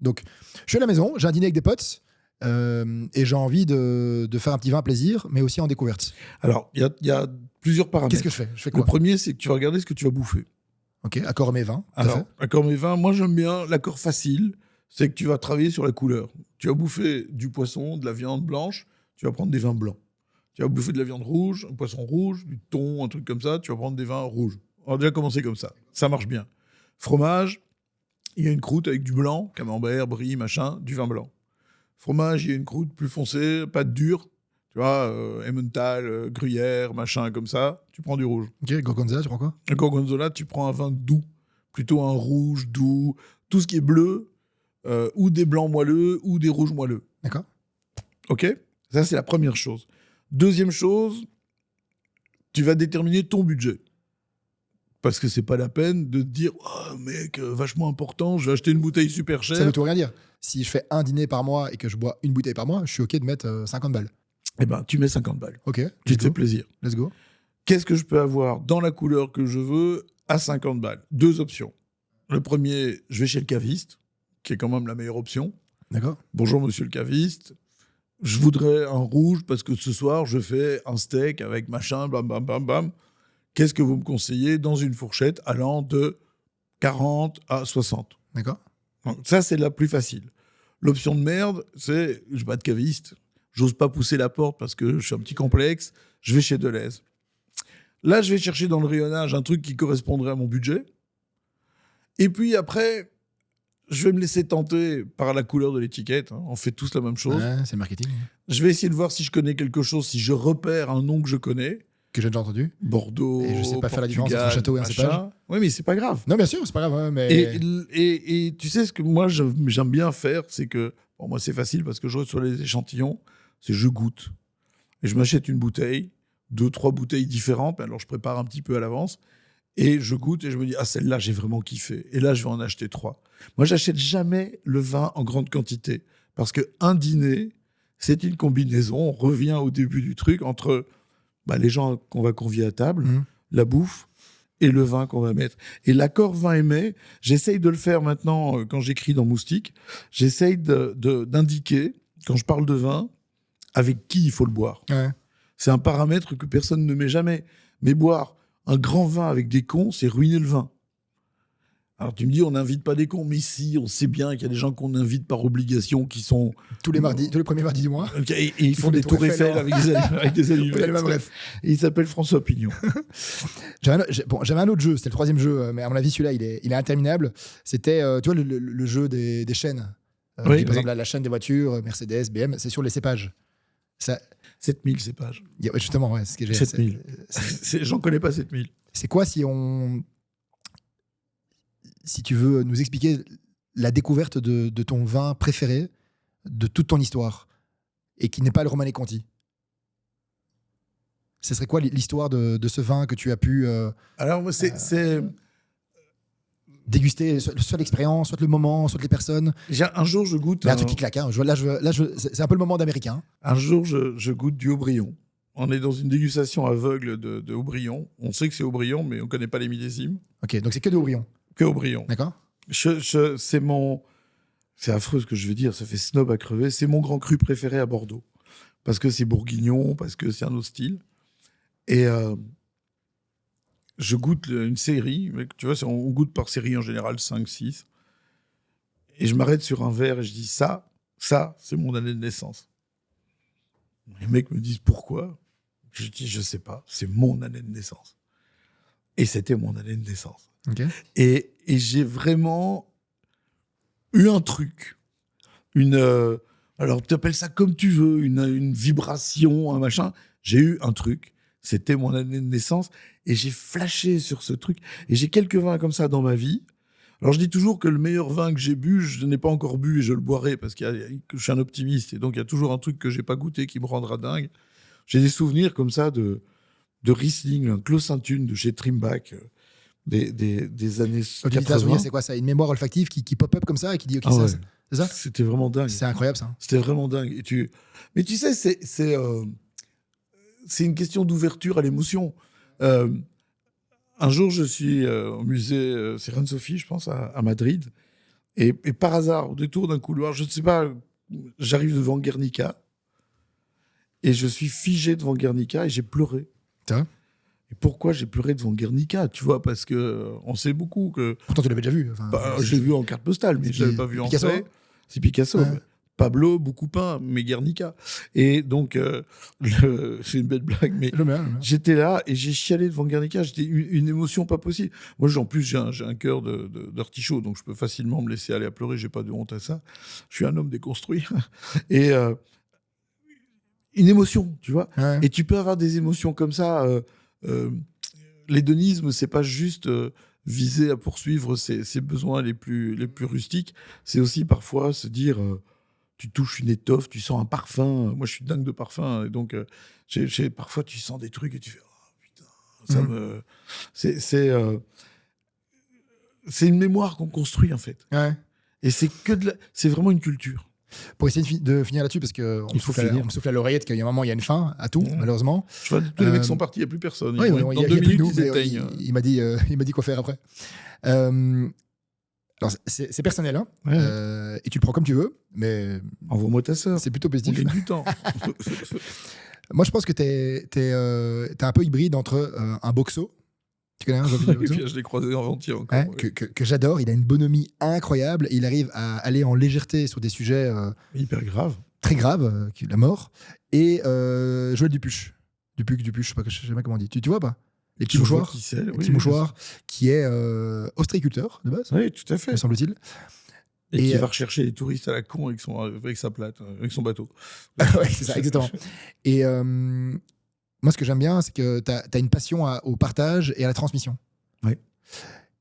Donc, je suis à la maison, j'ai un dîner avec des potes. Et j'ai envie de faire un petit vin à plaisir, mais aussi en découverte. Alors, il y a plusieurs paramètres. Qu'est-ce que je fais? Je fais quoi? Le premier, c'est que tu vas regarder ce que tu vas bouffer. Ok, accord mes vins. Alors, accord mes vins, moi j'aime bien l'accord facile, c'est que tu vas travailler sur la couleur. Tu vas bouffer du poisson, de la viande blanche, tu vas prendre des vins blancs. Tu vas bouffer de la viande rouge, un poisson rouge, du thon, un truc comme ça, tu vas prendre des vins rouges. On va déjà commencer comme ça. Ça marche bien. Fromage, il y a une croûte avec du blanc, camembert, brie, machin, du vin blanc. Fromage, il y a une croûte plus foncée, pâte dure, tu vois, Emmental, gruyère, machin comme ça, tu prends du rouge. Ok, gorgonzola, tu prends quoi? Le gorgonzola, tu prends un vin doux, plutôt un rouge doux, tout ce qui est bleu, ou des blancs moelleux, ou des rouges moelleux. D'accord. Ok? Ça, c'est la première chose. Deuxième chose, tu vas déterminer ton budget. Parce que c'est pas la peine de te dire « Oh, mec, vachement important, je vais acheter une bouteille super chère. » Ça veut tout rien dire. Si je fais un dîner par mois et que je bois une bouteille par mois, je suis OK de mettre 50 balles. Eh ben, tu mets 50 balles. OK. Tu te fais plaisir. Let's go. Qu'est-ce que je peux avoir dans la couleur que je veux à 50 balles? Deux options. Le premier, je vais chez le caviste, qui est quand même la meilleure option. D'accord. Bonjour, monsieur le caviste. Je voudrais un rouge parce que ce soir, je fais un steak avec machin, bam, bam, bam, bam. Qu'est-ce que vous me conseillez dans une fourchette allant de 40 à 60? D'accord. Donc, ça, c'est la plus facile. L'option de merde, c'est je n'ai pas de caviste. J'ose pas pousser la porte parce que je suis un petit complexe. Je vais chez Deleuze. Là, je vais chercher dans le rayonnage un truc qui correspondrait à mon budget. Et puis après, je vais me laisser tenter par la couleur de l'étiquette. On fait tous la même chose. Ouais, c'est le marketing. Je vais essayer de voir si je connais quelque chose, si je repère un nom que je connais. Que j'ai déjà entendu. Bordeaux, Et je sais pas faire la différence entre un Portugal, château et un machin. cépage. Oui, mais c'est pas grave. Non, bien sûr, c'est pas grave. Ouais, mais... Et tu sais ce que moi j'aime bien faire, c'est que bon, moi c'est facile parce que je reçois les échantillons, c'est je goûte et je m'achète une bouteille, 2-3 bouteilles différentes. Alors je prépare un petit peu à l'avance et je goûte et je me dis ah celle-là j'ai vraiment kiffé et là je vais en acheter 3. Moi j'achète jamais le vin en grande quantité parce que un dîner c'est une combinaison. On revient au début du truc entre les gens qu'on va convier à table, la bouffe et le vin qu'on va mettre. Et l'accord vin et mets, j'essaye de le faire maintenant quand j'écris dans Moustique. J'essaye d'indiquer, quand je parle de vin, avec qui il faut le boire. Ouais. C'est un paramètre que personne ne met jamais. Mais boire un grand vin avec des cons, c'est ruiner le vin. Alors tu me dis, on n'invite pas des cons, mais si, on sait bien qu'il y a des gens qu'on invite par obligation qui sont... Tous les premiers mardis du mois. Et ils font des tours Eiffel avec des allumettes. Bref. Et il s'appelle François Pignon. J'avais un autre jeu, c'était le 3e jeu, mais à mon avis, celui-là, il est interminable. C'était, tu vois, le jeu des chaînes. Par exemple, la chaîne des voitures, Mercedes, BM, c'est sur les cépages. Ça... 7000 cépages. Justement, ouais, c'est ce que j'ai. 7000. J'en connais pas 7000. C'est quoi si tu veux nous expliquer la découverte de ton vin préféré de toute ton histoire et qui n'est pas le Romanée Conti? Ce serait quoi l'histoire de ce vin que tu as pu Alors, moi, c'est... déguster, soit l'expérience, soit le moment, soit les personnes? Un jour, je goûte... Un truc qui claque. Hein. C'est un peu le moment d'américain. Un jour, je goûte du Haut-Brion. On est dans une dégustation aveugle de Haut-Brion. On sait que c'est Haut-Brion, mais on ne connaît pas les millésimes. Ok, donc c'est que de Haut-Brion. Que Haut-Brion. D'accord. C'est mon... C'est affreux ce que je veux dire, ça fait snob à crever. C'est mon grand cru préféré à Bordeaux. Parce que c'est bourguignon, parce que c'est un autre style. Et je goûte une série. Tu vois, on goûte par série en général 5, 6. Et je m'arrête sur un verre et je dis ça, c'est mon année de naissance. Les mecs me disent pourquoi. Je dis, je sais pas, c'est mon année de naissance. Et c'était mon année de naissance. Okay. Et j'ai vraiment eu un truc, alors tu appelles ça comme tu veux, une vibration, un machin. J'ai eu un truc, c'était mon année de naissance, et j'ai flashé sur ce truc. Et j'ai quelques vins comme ça dans ma vie. Alors je dis toujours que le meilleur vin que j'ai bu, je n'ai pas encore bu et je le boirai parce que je suis un optimiste et donc il y a toujours un truc que j'ai pas goûté qui me rendra dingue. J'ai des souvenirs comme ça de Riesling, un Clos Saint-Thune de chez Trimbach, des années 80. C'est quoi ça? Une mémoire olfactive qui pop-up comme ça et qui dit ok, ouais. c'est ça? C'était vraiment dingue. C'est incroyable ça. C'était vraiment dingue. Mais tu sais, c'est une question d'ouverture à l'émotion. Un jour, je suis au musée, c'est Reine-Sophie, je pense, à Madrid. Et par hasard, au détour d'un couloir, je ne sais pas, j'arrive devant Guernica. Et je suis figé devant Guernica et j'ai pleuré. Et pourquoi j'ai pleuré devant Guernica? Tu vois, parce qu'on sait beaucoup que... Pourtant, tu l'avais déjà vu. Je l'ai vu en carte postale, mais je ne l'avais pas vu en vrai. C'est Picasso. Ouais. Pablo, beaucoup peint, mais Guernica. Et donc, c'est une belle blague, mais j'étais là et j'ai chialé devant Guernica. J'étais une émotion pas possible. Moi, en plus, j'ai un cœur d'artichaut, donc je peux facilement me laisser aller à pleurer. J'ai pas de honte à ça. Je suis un homme déconstruit. Et une émotion, tu vois. Ouais. Et tu peux avoir des émotions comme ça. L'hédonisme, c'est pas juste viser à poursuivre ses besoins les plus rustiques. C'est aussi parfois se dire... tu touches une étoffe, tu sens un parfum. Moi, je suis dingue de parfum. Et donc, parfois, tu sens des trucs et tu fais « Oh, putain, ça me... » C'est une mémoire qu'on construit, en fait. Ouais. Et c'est vraiment une culture. Pour essayer de finir là-dessus, parce qu'on me souffle à l'oreillette qu'il y a un moment, il y a une fin à tout, malheureusement. Je vois, tous les mecs sont partis, il n'y a plus personne. Dans 2 minutes, ils s'éteignent. Il m'a dit quoi faire après. Alors, c'est personnel, hein, ouais. Et tu le prends comme tu veux, mais... Envoie-moi ta sœur. C'est plutôt On positif. gagne du temps. Moi, je pense que t'es un peu hybride entre un boxo. Tu connais un Jean-Philippe Boxo? Je l'ai croisé avant-hier encore. Ouais, ouais. que j'adore. Il a une bonhomie incroyable et il arrive à aller en légèreté sur des sujets hyper graves. Très graves, la mort. Et Joël Dupuche. Dupuche, je sais pas comment on dit. Tu vois pas? les petits Je vois mouchoirs, qui c'est, les oui, petits oui, mouchoirs, qui est ostréiculteur de base, Oui, tout à fait. me semble-t-il. Et Et, qui va rechercher les touristes à la con avec sa plate, avec son bateau. Ouais, c'est ça, exactement. Et moi, ce que j'aime bien, c'est que tu as une passion au partage et à la transmission. Ouais.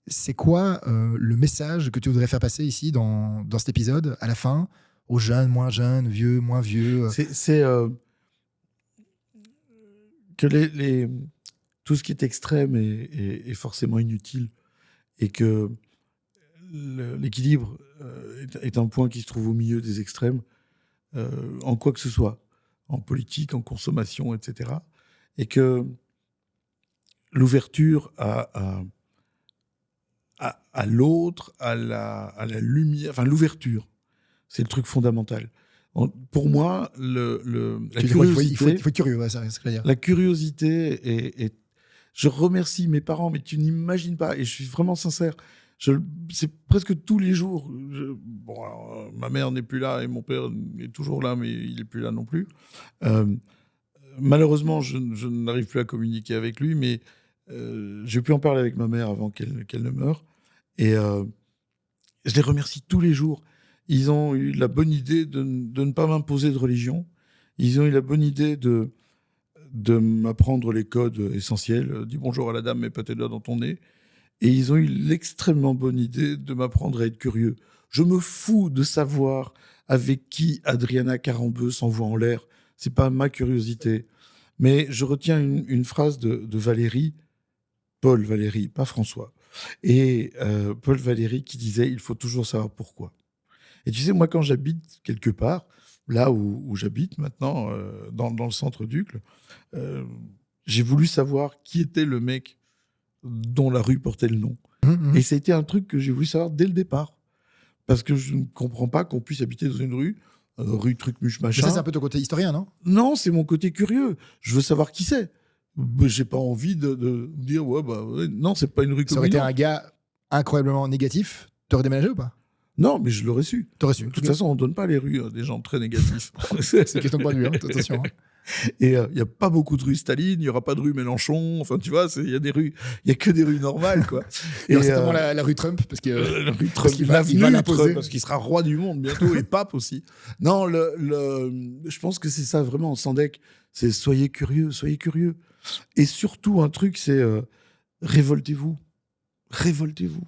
C'est quoi le message que tu voudrais faire passer ici dans cet épisode, à la fin, aux jeunes, moins jeunes, vieux, moins vieux C'est que tout ce qui est extrême est forcément inutile et que l'équilibre est un point qui se trouve au milieu des extrêmes, en quoi que ce soit, en politique, en consommation, etc. Et que l'ouverture à l'autre, à la lumière, enfin l'ouverture, c'est le truc fondamental. Pour moi, la curiosité... Il faut être curieux, ouais, ça, c'est ce que je veux dire. La curiosité est... Je remercie mes parents, mais tu n'imagines pas, et je suis vraiment sincère, c'est presque tous les jours. Bon, alors, ma mère n'est plus là et mon père est toujours là, mais il n'est plus là non plus. Malheureusement, je n'arrive plus à communiquer avec lui, mais j'ai pu en parler avec ma mère avant qu'elle ne meure. Et je les remercie tous les jours. Ils ont eu la bonne idée de ne pas m'imposer de religion. Ils ont eu la bonne idée de m'apprendre les codes essentiels. Dis bonjour à la dame, mets pas tes doigts dans ton nez. Et ils ont eu l'extrêmement bonne idée de m'apprendre à être curieux. Je me fous de savoir avec qui Adriana Carambeu s'envoie en l'air. C'est pas ma curiosité. Mais je retiens une phrase de Valérie, Paul Valéry, pas François. Et Paul Valéry qui disait « Il faut toujours savoir pourquoi ». Et tu sais, moi, quand j'habite quelque part, là où j'habite maintenant, dans le centre d'Uccle, j'ai voulu savoir qui était le mec dont la rue portait le nom. Et ça a été un truc que j'ai voulu savoir dès le départ. Parce que je ne comprends pas qu'on puisse habiter dans une rue truc muche machin. Mais ça, c'est un peu ton côté historien, non? Non, c'est mon côté curieux. Je veux savoir qui c'est. J'ai pas envie de dire, ouais, non, c'est pas une rue Ça aurait été commune. un gars incroyablement négatif. T'aurais déménagé ou pas? Non, mais je l'aurais su. T'aurais su. De toute façon, on donne pas les rues à des gens très négatifs. C'est une question de point de vue, hein, attention. Hein. Et il n'y a pas beaucoup de rues Staline, il n'y aura pas de rue Mélenchon. Enfin, tu vois, il y a que des rues normales, quoi. Et certainement la rue Trump, parce que la rue Trump, parce qu'il va l'avenue l'imposer. Trump, parce qu'il sera roi du monde bientôt et pape aussi. Non, je pense que c'est ça vraiment, Sandek. C'est soyez curieux, soyez curieux. Et surtout, un truc, c'est révoltez-vous. Révoltez-vous.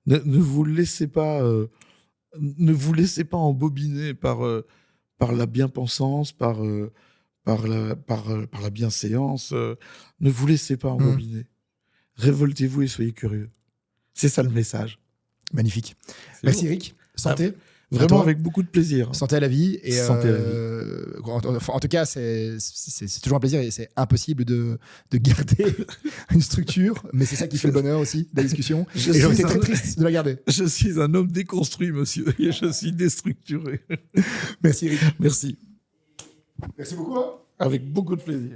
Ne vous laissez pas embobiner par la bien-pensance, par la bienséance. Ne vous laissez pas embobiner. Révoltez-vous et soyez curieux. C'est ça le message. Magnifique. C'est Merci bon. Eric. Santé. Vraiment toi. avec beaucoup de plaisir. Santé à la vie. Et Santé à la vie. en tout cas, c'est toujours un plaisir et c'est impossible de garder une structure, mais c'est ça qui fait le bonheur aussi, de la discussion. Et j'aurais été très triste de la garder. Je suis un homme déconstruit, monsieur, et je suis déstructuré. Merci Eric. Merci. Merci beaucoup. Hein. Avec beaucoup de plaisir.